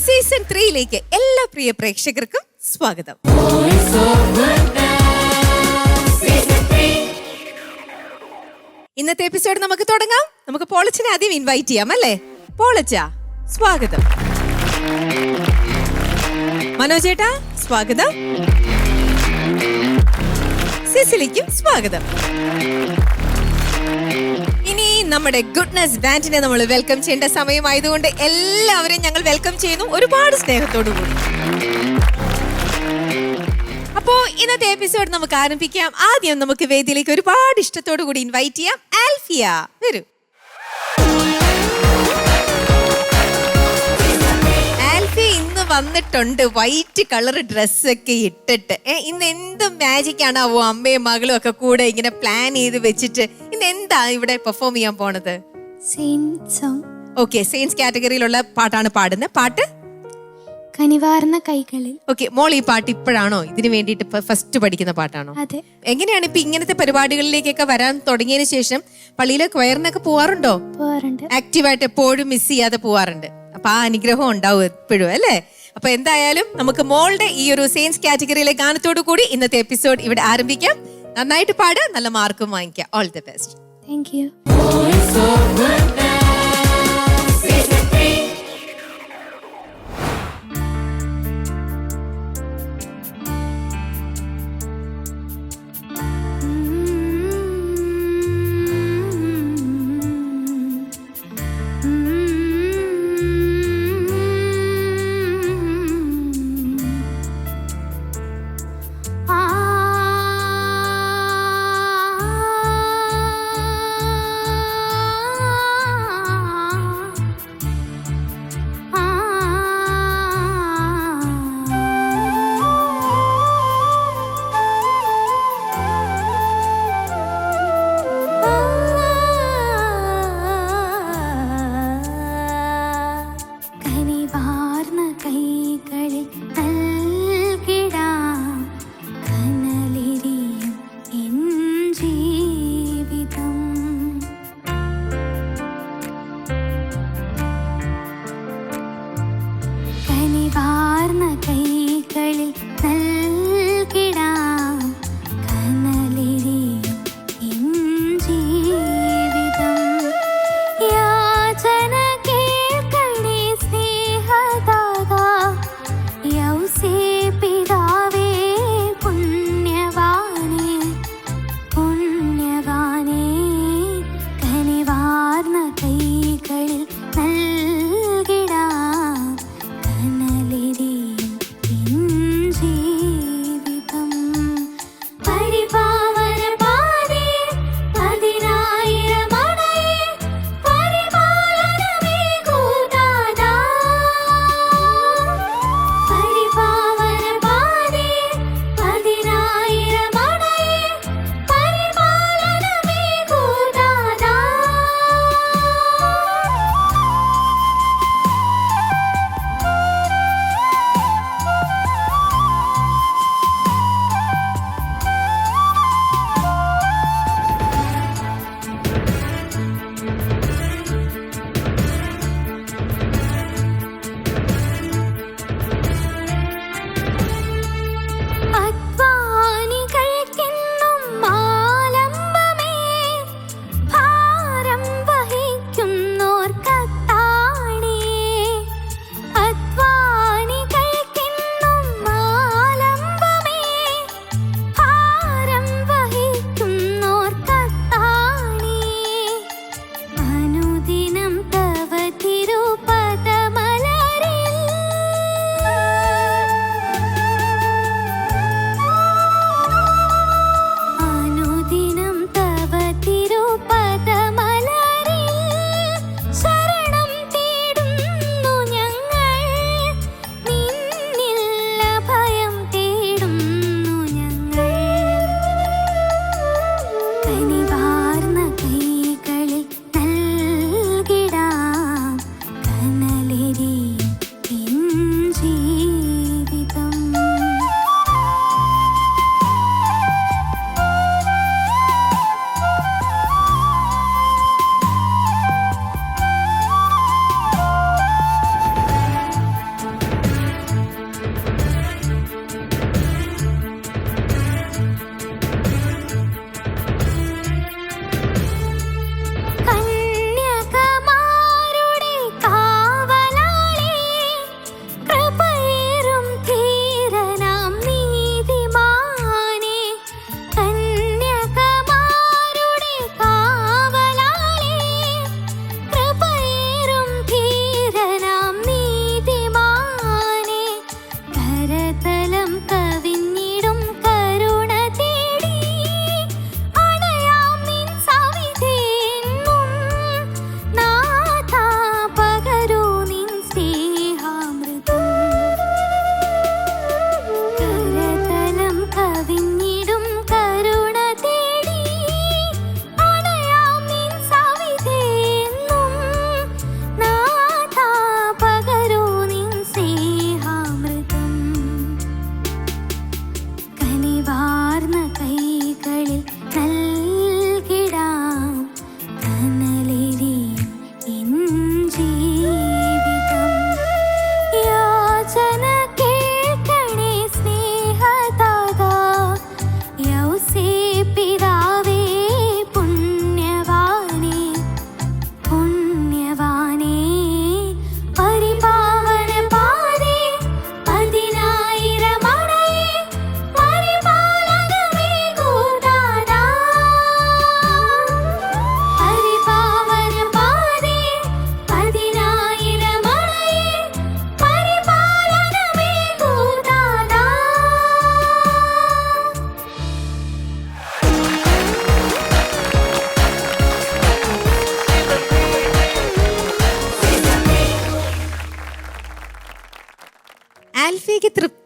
Season 3 എല്ലാ പ്രിയ പ്രേക്ഷകർക്കും സ്വാഗതം. ഇന്നത്തെ എപ്പിസോഡ് നമുക്ക് തുടങ്ങാം. നമുക്ക് പോളച്ചിനെ ആദ്യം ഇൻവൈറ്റ് ചെയ്യാം അല്ലേ? പോളച്ച സ്വാഗതം. മനോജേട്ടാ സ്വാഗതം. സിസിലിക്കും സ്വാഗതം. ഇനി നമ്മുടെ ഗുഡ്നസ് ബാൻഡിനെ നമ്മൾ വെൽക്കം ചെയ്യേണ്ട സമയമായതുകൊണ്ട് എല്ലാവരെയും ഞങ്ങൾ വെൽക്കം ചെയ്യുന്നു ഒരുപാട് സ്നേഹത്തോടു കൂടി. അപ്പോ ഇന്നത്തെ എപ്പിസോഡ് നമുക്ക് ആരംഭിക്കാം. ആദ്യം നമുക്ക് വേദിയിലേക്ക് ഒരുപാട് ഇഷ്ടത്തോടു കൂടി ഇൻവൈറ്റ് ചെയ്യാം ആൽഫിയ. വരൂ. ആൽഫിയ ഇന്ന് വന്നിട്ടുണ്ട് വൈറ്റ് കളർ ഡ്രസ്സൊക്കെ ഇട്ടിട്ട്. ഇന്ന് എന്ത് മാജിക് ആണാവോ അമ്മയും മകളും ഒക്കെ കൂടെ ഇങ്ങനെ പ്ലാൻ ചെയ്ത് വെച്ചിട്ട് ഇന്ന് എന്താ ഇവിടെ പെർഫോം ചെയ്യാൻ പോണത്? ഓക്കെ, സെയിൻസ് കാറ്റഗറിയിലുള്ള പാട്ടാണ് പാടുന്നത്. പാട്ട് കനിവാർന്ന കൈകളിൽ. ഓക്കെ, മോൾ ഈ പാട്ട് ഇപ്പോഴാണോ ഇതിന് വേണ്ടിയിട്ട് ഫസ്റ്റ് പഠിക്കുന്ന പാട്ടാണോ? അതെ. എങ്ങനെയാണ് ഇപ്പൊ ഇങ്ങനത്തെ പരിപാടികളിലേക്കൊക്കെ വരാൻ തുടങ്ങിയതിനു ശേഷം പള്ളിയിലെ ക്വയറിനൊക്കെ പോവാറുണ്ടോ? പോവാറുണ്ട്. ആക്റ്റീവായിട്ട് എപ്പോഴും മിസ് ചെയ്യാതെ പോവാറുണ്ട്. അപ്പൊ ആ അനുഗ്രഹം ഉണ്ടാവും എപ്പോഴും അല്ലേ? അപ്പൊ എന്തായാലും നമുക്ക് മോളുടെ ഈ ഒരു സെയിൻസ് കാറ്റഗറിയിലെ ഗാനത്തോടു കൂടി ഇന്നത്തെ എപ്പിസോഡ് ഇവിടെ ആരംഭിക്കാം. നന്നായിട്ട് പാട്, നല്ല മാർക്കും വാങ്ങിക്കാം. All the best. Thank you.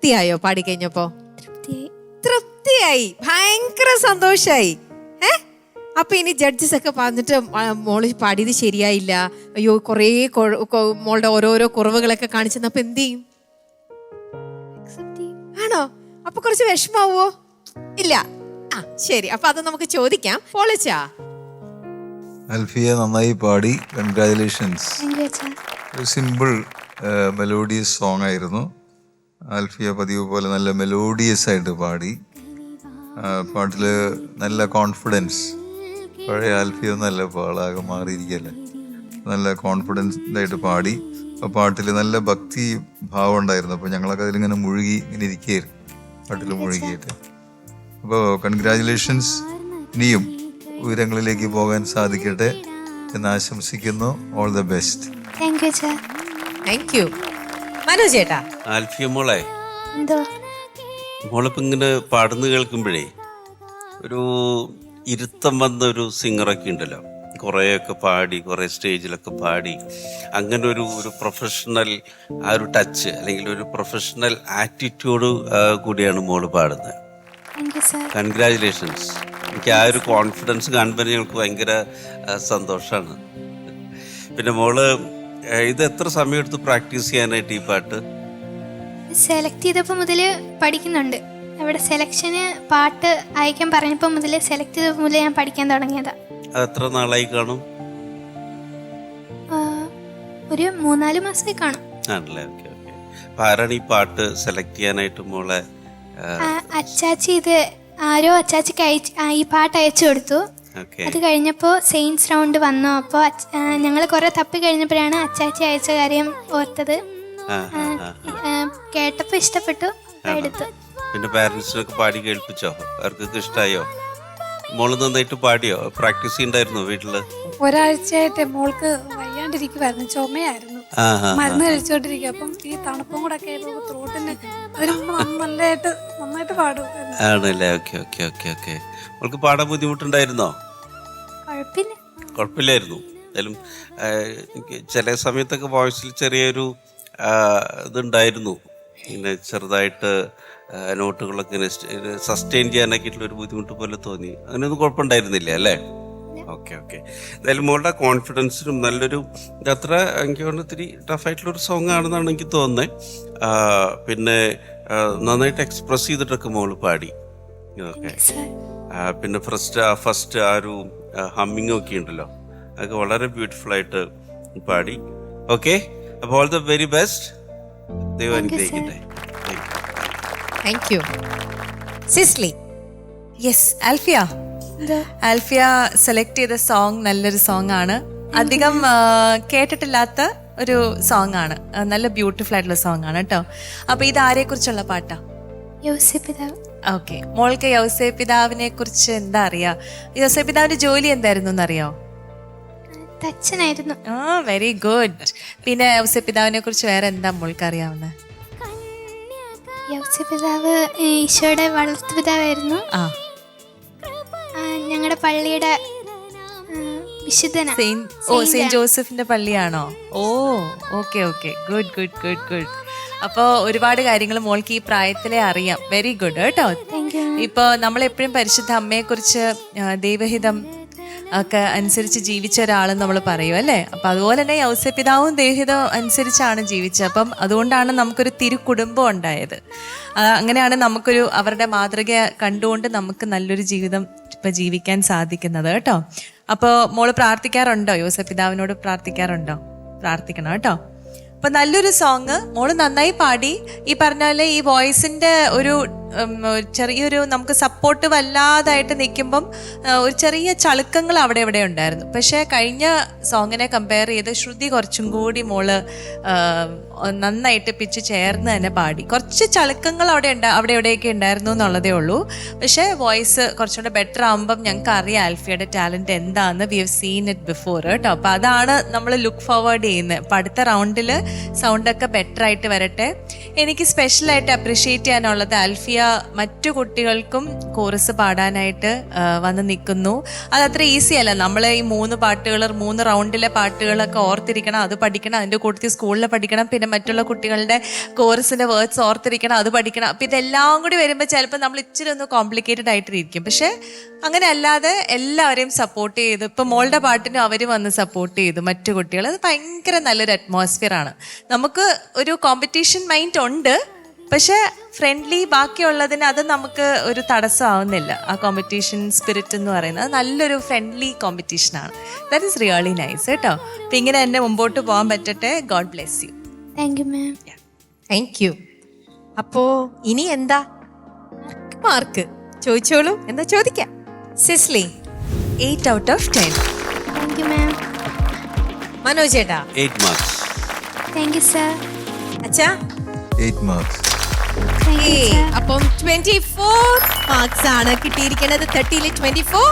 തൃപ്തിയായോ പാടിക്കഴിഞ്ഞപ്പോ? തൃപ്തിയായി. തൃപ്തിയായി, ഭയങ്കര സന്തോഷായി. അപ്പൊ ഇനി ജഡ്ജസ് ഒക്കെ പറഞ്ഞിട്ട് മോള് പാടിയത് ശരിയായില്ല, അയ്യോ കൊറേ മോളുടെ ഓരോരോ കുറവുകളൊക്കെ കാണിച്ചെന്നപ്പോ എന്ത് ചെയ്യും? Accept ചെയ്യും. ആണോ? അപ്പൊ കുറച്ച് വിഷമാവോ? ഇല്ല. ആ ശരി, അപ്പൊ അത് നമുക്ക് ചോദിക്കാം. പോളിച്ചാ? അൽഫിയ നന്നായി പാടി, കൺഗ്രാജുലേഷൻസ്. Thank you, അച്ഛാ. ഒരു സിമ്പിൾ മെലോഡിയസ് സോങ് ആയിരുന്നു. അൽഫിയ പതിവ് പോലെ നല്ല മെലോഡിയസ് ആയിട്ട് പാടി. പാട്ടിൽ നല്ല കോൺഫിഡൻസ്. പഴയ അൽഫിയ നല്ല പാളാകെ മാറിയിരിക്കല്ലേ, നല്ല കോൺഫിഡൻസ് ആയിട്ട് പാടി. അപ്പോൾ പാട്ടിൽ നല്ല ഭക്തി ഭാവം ഉണ്ടായിരുന്നു. അപ്പോൾ ഞങ്ങളൊക്കെ അതിലിങ്ങനെ മുഴുകി ഇങ്ങനെ ഇരിക്കുകയായിരുന്നു, പാട്ടിൽ മുഴുകിയിട്ട്. അപ്പോൾ കൺഗ്രാജുലേഷൻസ്. ഇനിയും ഉയരങ്ങളിലേക്ക് പോകാൻ സാധിക്കട്ടെ എന്ന് ആശംസിക്കുന്നു. All the best. Thank you, അച്ഛാ. Thank you. മനു ചേട്ടാ? ആൽഫിയ മോളെ, എന്തോ? മോളിപ്പോൾ ഇങ്ങനെ പാടുന്ന കേൾക്കുമ്പോഴേ ഒരു ഇരുത്തം വന്ന ഒരു സിംഗറൊക്കെ ഉണ്ടല്ലോ, കുറേയൊക്കെ പാടി, കുറേ സ്റ്റേജിലൊക്കെ പാടി, അങ്ങനെ ഒരു പ്രൊഫഷണൽ ആ ഒരു ടച്ച് അല്ലെങ്കിൽ ഒരു പ്രൊഫഷണൽ ആറ്റിറ്റ്യൂഡ് കൂടിയാണ് മോള് പാടുന്നത്. Thank you, sir. കൺഗ്രാജുലേഷൻസ്. എനിക്ക് ആ ഒരു കോൺഫിഡൻസ് കാണുമ്പോൾ ഞങ്ങൾക്ക് ഭയങ്കര സന്തോഷമാണ്. പിന്നെ മോള് ഇത് എത്ര സമയം എടുത്ത് പ്രാക്ടീസ് ചെയ്യാനായിട്ട് ഈ പാട്ട്? സെലക്ട് ചെയ്തപ്പോൾ മുതൽ പഠിക്കുന്നുണ്ട്. അവിടെ സെലക്ഷന് പാട്ട് അയക്കാൻ പറഞ്ഞപ്പോൾ മുതൽ സെലക്ട് ചെയ്തപ്പോൾ മുതൽ ഞാൻ പഠിക്കാൻ തുടങ്ങിയതാ. അത് എത്ര നാളായി കാണും? ഒരു 3-4 മാസമായി കാണും. ആണല്ലേ, ഓക്കെ ഓക്കെ. അപ്പം ആരാണ് ഈ പാട്ട് സെലക്ട് ചെയ്യാനായിട്ട് മോളെ? അച്ചാച്ചി ഇത് ആരോ അച്ചാച്ചിക്ക് ഈ പാട്ട് അയച്ചു കൊടുത്തു. അത് കഴിഞ്ഞപ്പോൾ സെയിൻസ് റൗണ്ട് വന്നു. അപ്പോൾ ഞങ്ങൾ കുറെ തപ്പി കഴിഞ്ഞപ്പോഴാണ് അച്ചാച്ചി അയച്ച കാര്യം ഓർത്തത്. കേട്ടപ്പോൾ ഇഷ്ടപ്പെട്ടു, എടുത്തു. പിന്നെ പാരന്റ്സിനൊക്കെ പാടി കേൾപ്പിച്ചോ? അവർക്കൊക്കെ ഇഷ്ടമായോ? മോള് നന്നായിട്ട് പാടിയോ? പ്രാക്ടീസ് ചെയ്യണ്ടായിരുന്നോ വീട്ടില്? ഒരാഴ്ചയായിട്ട് മോൾക്ക് വയ്യാണ്ടിരിക്കുവായിരുന്നു, ചുമയായിരുന്നു, മരുന്ന് കഴിച്ചോണ്ടിരിക്കുക. അപ്പം ഈ തണുപ്പും കൂടെ ഒക്കെ ത്രോട്ടിന് നന്നായിട്ട് പാടും. ആണല്ലേ, ഓക്കെ ഓക്കെ ഓക്കെ ഓക്കെ. മോൾക്ക് പാടാൻ ബുദ്ധിമുട്ടുണ്ടായിരുന്നോ? കുഴപ്പമില്ലായിരുന്നു. എന്തായാലും എനിക്ക് ചില സമയത്തൊക്കെ വോയിസിൽ ചെറിയൊരു ഇതുണ്ടായിരുന്നു, ഇങ്ങനെ ചെറുതായിട്ട് നോട്ടുകളൊക്കെ സസ്റ്റെയിൻ ചെയ്യാനൊക്കെ ഒരു ബുദ്ധിമുട്ട് പോലെ തോന്നി. അങ്ങനെയൊന്നും കുഴപ്പമുണ്ടായിരുന്നില്ല അല്ലേ? Okay okay. എന്തായാലും മോളുടെ കോൺഫിഡൻസിനും നല്ലൊരു, അത്ര എനിക്ക് തോന്നുന്നു ഇത്തിരി ടഫായിട്ടുള്ളൊരു സോങ് ആണെന്നാണ് എനിക്ക് തോന്നുന്നത്. പിന്നെ നന്നായിട്ട് എക്സ്പ്രസ് ചെയ്തിട്ടൊക്കെ മോള് പാടി. ഓക്കെ. പിന്നെ ഫസ്റ്റ് ആ ഒരു ഹമ്മിങ് ഒക്കെ ഉണ്ടല്ലോ, അതൊക്കെ വളരെ ബ്യൂട്ടിഫുൾ ആയിട്ട് പാടി. ഓക്കെ, അപ്പോൾ ഓൾ ദ വെരി ബെസ്റ്റ്. ദൈവം അനുഗ്രഹിക്കട്ടെ. Thank you. Cicily? Yes, Alfiya select ചെയ്ത സോങ് നല്ലൊരു സോങ് ആണ്. അധികം കേട്ടിട്ടില്ലാത്ത ഒരു സോങ് ആണ്, നല്ല ബ്യൂട്ടിഫുൾ ആയിട്ടുള്ള സോങ് ആണ് കേട്ടോ. അപ്പൊ ഇത് ആരെ കുറിച്ചുള്ള പാട്ടാ? യൗസേപ്പിതാവ്. ഓക്കെ, മോൾക്ക് യൗസേപ്പിതാവിനെ കുറിച്ച് എന്താ അറിയാ? യൗസേപ്പിതാവിന്റെ ജോലി എന്തായിരുന്നു എന്നറിയോ? തച്ചനായിരുന്നു. Very good. പിന്നെ യൗസേപ്പിതാവിനെ കുറിച്ച് വേറെ എന്താ മോൾക്ക് അറിയാവുന്നത്? യൗസേപ്പിതാവ് ഈശോയുടെ വളർത്തുപിതാവായിരുന്നു. ഞങ്ങളുടെ പള്ളിയുടെ വിശുദ്ധനാ. സെയിന്റ് ജോസഫിന്റെ പള്ളിയാണോ? Okay okay, good good good good. അപ്പോൾ ഒരുപാട് കാര്യങ്ങൾ മോൾക്ക് ഈ പ്രായത്തിലെ അറിയാം. വെരി ഗുഡ് കേട്ടോ. ഇപ്പോൾ നമ്മളെപ്പോഴും പരിശുദ്ധ അമ്മയെക്കുറിച്ച് ദൈവഹിതം ഒക്കെ അനുസരിച്ച് ജീവിച്ച ഒരാളെന്ന് നമ്മൾ പറയും അല്ലേ? അപ്പം അതുപോലെ തന്നെ യൗസേപ്പിതാവും ദൈവഹിതം അനുസരിച്ചാണ് ജീവിച്ചത്. അപ്പം അതുകൊണ്ടാണ് നമുക്കൊരു തിരുക്കുടുംബം ഉണ്ടായത്. അങ്ങനെയാണ് നമുക്കൊരു അവരുടെ മാതൃക കണ്ടുകൊണ്ട് നമുക്ക് നല്ലൊരു ജീവിതം ഇപ്പം ജീവിക്കാൻ സാധിക്കുന്നത് കേട്ടോ. അപ്പോൾ മോള് പ്രാർത്ഥിക്കാറുണ്ടോ? യൗസേപ്പിതാവിനോട് പ്രാർത്ഥിക്കാറുണ്ടോ? പ്രാർത്ഥിക്കണം കേട്ടോ. അപ്പൊ നല്ലൊരു സോങ് മോള് നന്നായി പാടി. ഈ പറഞ്ഞ പോലെ ഈ വോയിസിന്റെ ഒരു ചെറിയൊരു നമുക്ക് സപ്പോർട്ട് വല്ലാതായിട്ട് നിൽക്കുമ്പം ഒരു ചെറിയ ചളുക്കങ്ങൾ അവിടെ ഇവിടെ ഉണ്ടായിരുന്നു. പക്ഷെ കഴിഞ്ഞ സോങ്ങിനെ കമ്പയർ ചെയ്ത് ശ്രുതി കുറച്ചും കൂടി മോള് നന്നായിട്ട് പിച്ച് ചേർന്ന് തന്നെ പാടി. കുറച്ച് ചളുക്കങ്ങൾ അവിടെ എവിടെയൊക്കെ ഉണ്ടായിരുന്നു എന്നുള്ളതേ ഉള്ളൂ. പക്ഷെ വോയിസ് കുറച്ചുകൂടെ ബെറ്റർ ആകുമ്പം ഞങ്ങൾക്ക് അറിയാം ആൽഫിയുടെ ടാലന്റ് എന്താണെന്ന്. We have seen it before കേട്ടോ. അപ്പം അതാണ് നമ്മൾ ലുക്ക് ഫോർവേഡ് ചെയ്യുന്നത്. അപ്പം അടുത്ത റൗണ്ടിൽ സൗണ്ടൊക്കെ ബെറ്റർ ആയിട്ട് വരട്ടെ. എനിക്ക് സ്പെഷ്യലായിട്ട് അപ്രിഷ്യേറ്റ് ചെയ്യാനുള്ളത് ആൽഫിയ മറ്റു കുട്ടികൾക്കും കോറസ് പാടാനായിട്ട് വന്ന് നിൽക്കുന്നു. അതത്ര ഈസി അല്ല. നമ്മൾ ഈ 3 പാട്ടുകൾ 3 റൗണ്ടിലെ പാട്ടുകളൊക്കെ ഓർത്തിരിക്കണം, അത് പഠിക്കണം, അതിൻ്റെ കൂട്ടത്തിൽ സ്കൂളിൽ പഠിക്കണം, പിന്നെ മറ്റുള്ള കുട്ടികളുടെ കോറസിൻ്റെ വേർഡ്സ് ഓർത്തിരിക്കണം, അത് പഠിക്കണം. അപ്പം ഇതെല്ലാം കൂടി വരുമ്പോൾ ചിലപ്പോൾ നമ്മൾ ഇച്ചിരി ഒന്ന് കോംപ്ലിക്കേറ്റഡ് ആയിട്ടിരിക്കും. പക്ഷേ അങ്ങനെ അല്ലാതെ എല്ലാവരെയും സപ്പോർട്ട് ചെയ്ത്, ഇപ്പം മോളുടെ പാട്ടിനും അവർ വന്ന് സപ്പോർട്ട് ചെയ്തു മറ്റു കുട്ടികൾ. അത് ഭയങ്കര നല്ലൊരു അറ്റ്മോസ്ഫിയറാണ്. നമുക്ക് ഒരു കോമ്പറ്റീഷൻ മൈൻഡ് ഉണ്ട്, പക്ഷെ ഫ്രണ്ട്ലി ബാക്കിയുള്ളതിന് അത് നമുക്ക് ഒരു തടസ്സമാവുന്നില്ല. ആ കോമ്പറ്റീഷൻ സ്പിരിറ്റ് എന്ന് പറയുന്നത് നല്ലൊരു ഫ്രണ്ട്ലി കോമ്പറ്റീഷനാണ്. ദാറ്റ് ഈസ് റിയലി നൈസ് കേട്ടോ. അപ്പം ഇങ്ങനെ തന്നെ മുമ്പോട്ട് പോകാൻ പറ്റട്ടെ. God bless you. Thank you ma'am. Thank you. അപ്പോ ഇനി എന്താ മാർക്ക് ചോദിച്ചോളൂ. എന്താ ചോദിക്കാം? Cicily 8 out of 10. Thank you ma'am. Manoj ചേട്ടാ 8 മാർക്സ്. Thank you sir. അച്ഛാ 8 marks. Thank you sir. അപ്പം 24 മാർക്സ് ആണ് കിട്ടിയിരിക്കുന്നത്. 30-ൽ 24.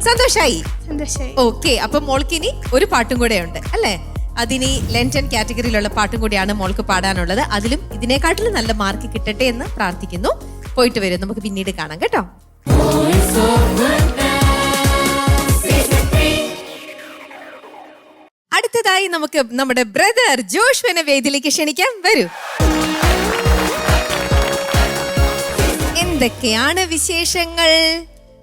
സന്തോഷായി? സന്തോഷമായി. ഓക്കെ. അപ്പം മോൾക്ക് ഇനി ഒരു പാട്ടും കൂടെ ഉണ്ട് അല്ലേ? അതിനി ലെൻറ്റൻ കാറ്റഗറിയിലുള്ള പാട്ടും കൂടിയാണ് മോൾക്ക് പാടാനുള്ളത്. അതിലും ഇതിനെക്കാട്ടിലും നല്ല മാർക്ക് കിട്ടട്ടെ എന്ന് പ്രാർത്ഥിക്കുന്നു. പോയിട്ട് വരും, നമുക്ക് പിന്നീട് കാണാം കേട്ടോ. അടുത്തതായി നമുക്ക് നമ്മുടെ ബ്രദർ ജോഷ്വനെ വേദിയിലേക്ക് ക്ഷണിക്കാം. വരൂ. എന്തൊക്കെയാണ് വിശേഷങ്ങൾ?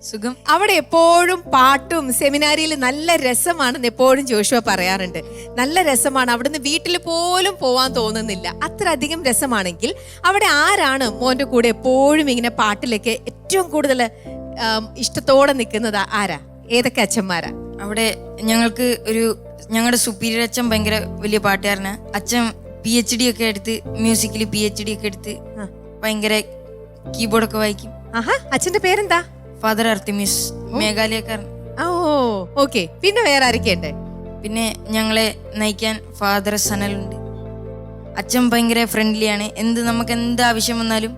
സുഖം. അവിടെ എപ്പോഴും പാട്ടും സെമിനാരിയിൽ നല്ല രസമാണെന്ന് എപ്പോഴും ജോഷുവ പറയാറുണ്ട്. നല്ല രസമാണ്, അവിടുന്ന് വീട്ടിൽ പോലും പോവാൻ തോന്നുന്നില്ല, അത്ര അധികം രസമാണെങ്കിൽ അവിടെ ആരാണ് മോന്റെ കൂടെ എപ്പോഴും ഇങ്ങനെ പാട്ടിലേക്ക് ഏറ്റവും കൂടുതൽ ഇഷ്ടത്തോടെ നിൽക്കുന്നത്? ആരാ? ഏതൊക്കെ അച്ഛന്മാരാ? അവിടെ ഞങ്ങളുടെ സുപ്പീരിയർ അച്ഛൻ ഭയങ്കര വലിയ പാട്ടുകാരനാ. അച്ഛൻ PhD ഒക്കെ എടുത്ത് മ്യൂസിക്കിൽ PhD ഒക്കെ എടുത്ത് ഭയങ്കര കീബോർഡൊക്കെ വായിക്കും. ആഹാ, അച്ഛന്റെ പേരെന്താ? ഫാദർ അർത്തിമിസ്, മേഘാലയക്കാരൻ. ഓ ഓക്കെ. പിന്നെ വേറെ ആരൊക്കെയുണ്ട്? പിന്നെ ഞങ്ങളെ നയിക്കാൻ ഫാദർ സനലുണ്ട്. അച്ഛൻ ഭയങ്കര ഫ്രണ്ട്ലിയാണ്. നമുക്ക് എന്ത് ആവശ്യം വന്നാലും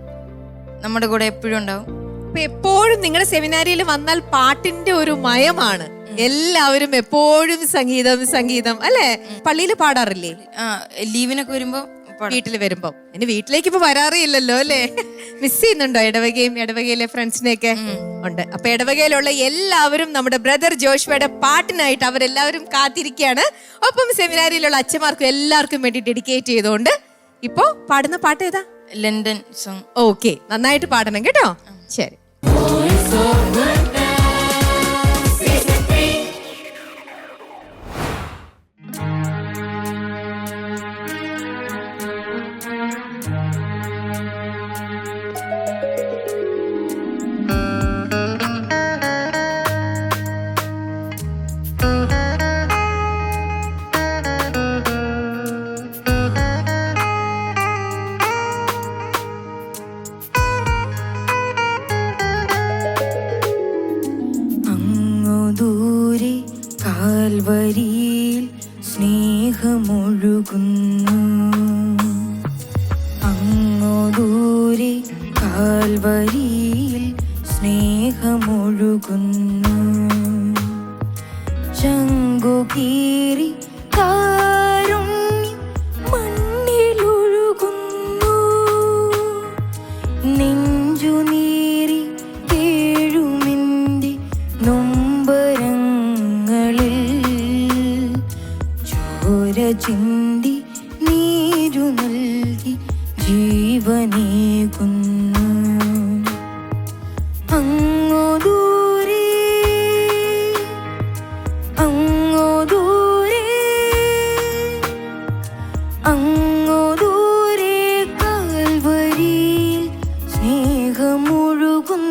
നമ്മുടെ കൂടെ എപ്പോഴും ഉണ്ടാവും. അപ്പൊ എപ്പോഴും നിങ്ങളുടെ സെമിനാരിയിൽ വന്നാൽ പാട്ടിന്റെ ഒരു മയമാണ്. എല്ലാവരും എപ്പോഴും സംഗീതം സംഗീതം അല്ലേ? പള്ളിയിൽ പാടാറില്ലേ? ലീവിനൊക്കെ വരുമ്പോ വീട്ടിൽ വരുമ്പോ. ഇനി വീട്ടിലേക്ക് ഇപ്പൊ വരാറേ ഇല്ലല്ലോ അല്ലേ? മിസ് ചെയ്യുന്നുണ്ടോ ഇടവകയിലെ ഫ്രണ്ട്സിനെയൊക്കെ? ഉണ്ട്. അപ്പൊ ഇടവകയിലുള്ള എല്ലാവരും നമ്മുടെ ബ്രദർ ജോഷ്വയുടെ പാട്ടിനായിട്ട് അവരെല്ലാവരും കാത്തിരിക്കുകയാണ്. ഒപ്പം സെമിനാരിയിലുള്ള അച്ഛന്മാർക്കും എല്ലാവർക്കും വേണ്ടി ഡെഡിക്കേറ്റ് ചെയ്തുകൊണ്ട് ഇപ്പോ പാടുന്ന പാട്ട് ഏതാ? London song. ഓക്കെ, നന്നായിട്ട് പാടണം കേട്ടോ. ശരി. കാൽവരിയിൽ സ്നേഹമൊഴുകുന്നു. അങ്ങോ ദൂരെ കാൽവരിയിൽ സ്നേഹമൊഴുകുന്നു. ചങ്കുകീറി കാരുണ്യം മണ്ണിലൊഴുകുന്നു. നെഞ്ചുനീറി കേഴുമെന്റെ നൊമ്പരങ്ങളിൽ ചോര ചിന്തി നീരു നൽകി ജീവനേകുന്നു. അങ്ങോ ദൂരെ അങ്ങോ ദൂരെ അങ്ങോ ദൂരെ കാൽവരിയിൽ സ്നേഹമൊഴുകുന്നു.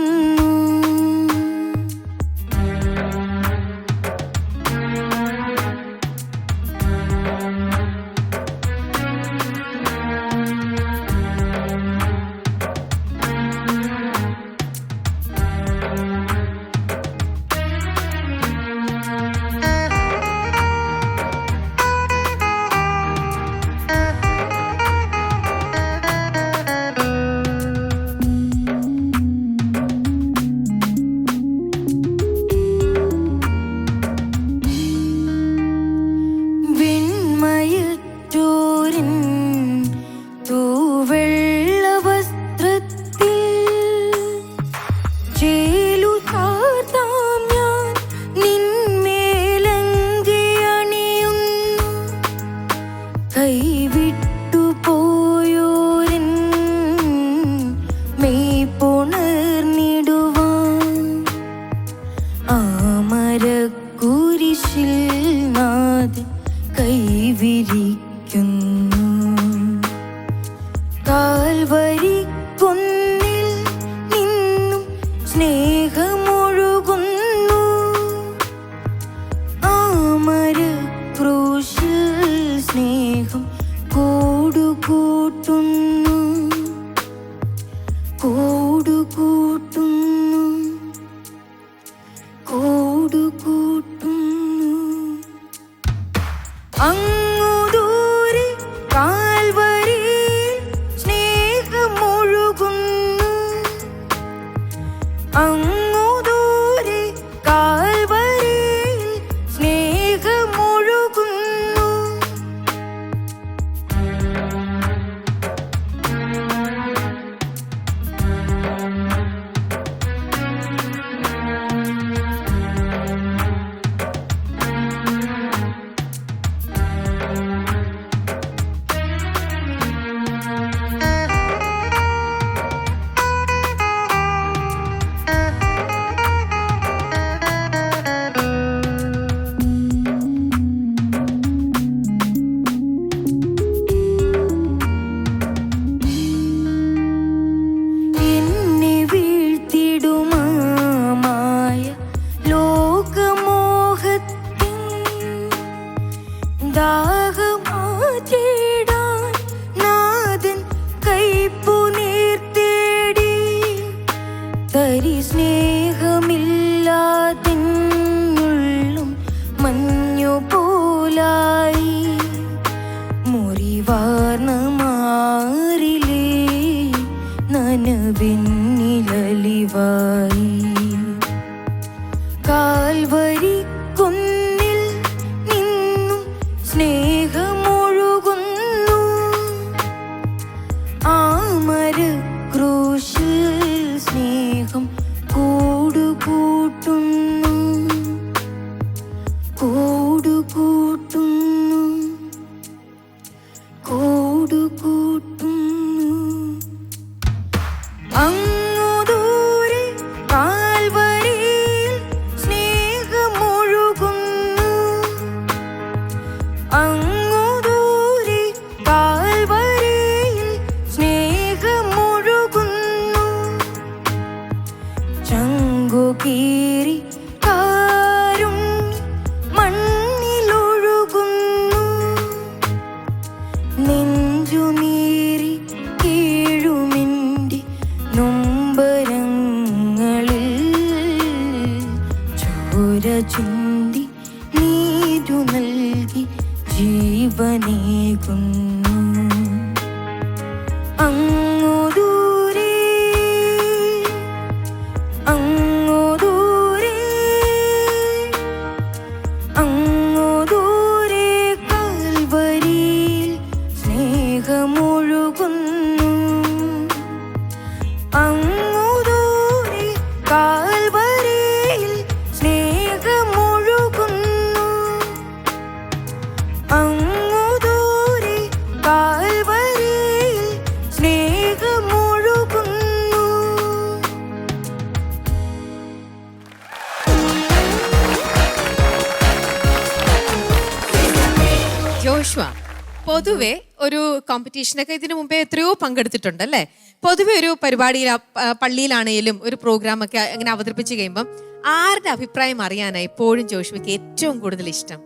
കൈവിട്ടു പോയോരൻ മെയ് പുണർന്നിടുവാൻ ആമരക്കുരിശിൽ നാഥൻ കൈവിരിക്കുന്നു. കാൽവരി കുന്നിൽ നിന്നും സ്നേഹമൊഴുകുന്നു. ആമരക്രൂശിൽ സ്നേഹം കൂടുകൂട്ടുന്നു, കൂടുകൂട്ടുന്നു, കൂടുകൂട്ടുന്നു. അങ്ങു ദൂരെ കാൽവരിയിൽ സ്നേഹമൊഴുകുന്നു. അങ്ങു ദൂരെ കാൽവരിയിൽ സ്നേഹമൊഴുകുന്നു. എന്നെ വീഴ്ത്തിടുമായ ലോകമോഹത്തിൻ ദാഹമാറ്റിടാൻ നാഥൻ കൈപ്പുനീർ തേടി. തരി സ്നേഹമില്ലാതെന്നുള്ളും മഞ്ഞുപോലായി. മുറിവാർന്ന മാറിലേ നനവെന്നിലലിവായി. കാൽവരി കുന്നിൽ നിന്നും സ്നേഹമൊഴുകുന്നു. ആമരക്രൂശിൽ സ്നേഹം കൂടുകൂട്ടുന്നു, കൂടുകൂട്ടുന്നു, കൂടുകൂട്ടുന്നു. അങ്ങു ദൂരെ കാൽവരിയിൽ സ്നേഹമൊഴുകുന്നു. അങ്ങു ദൂരെ കാൽവരിയിൽ സ്നേഹമൊഴുകുന്നു. ചങ്കുകീറി കാരുണ്യം മണ്ണിലൊഴുകുന്നു. നെഞ്ചുനീറി കീഴുമിൻ്റെ നൊമ്പരങ്ങളിൽ ചോര ചിന്തി നീരു നൽകി ജീവനേകുന്നു. അങ്ങു ദൂരെ, അങ്ങു ദൂരെ, അങ്ങു ദൂരെ കാൽവരിയിൽ സ്നേഹമൊഴുകുന്നു. അങ്ങു ദൂരെ കാൽവരിയിൽ സ്നേഹമൊഴുകുന്നു. അങ്ങു ദൂരെ കാൽവരിയിൽ സ്നേഹമൊഴുകുന്നു. ജോഷ്വ, പൊതുവെ ഒരു കോമ്പറ്റീഷനൊക്കെ ഇതിനു മുമ്പേ എത്രയോ പങ്കെടുത്തിട്ടുണ്ട് അല്ലേ? പൊതുവെ ഒരു പരിപാടിയിൽ പള്ളിയിലാണെങ്കിലും ഒരു പ്രോഗ്രാം ഒക്കെ അങ്ങനെ അവതരിപ്പിച്ച് കഴിയുമ്പം ആരുടെ അഭിപ്രായം അറിയാനായി എപ്പോഴും ജോഷ്വയ്ക്ക് ഏറ്റവും കൂടുതൽ ഇഷ്ടം?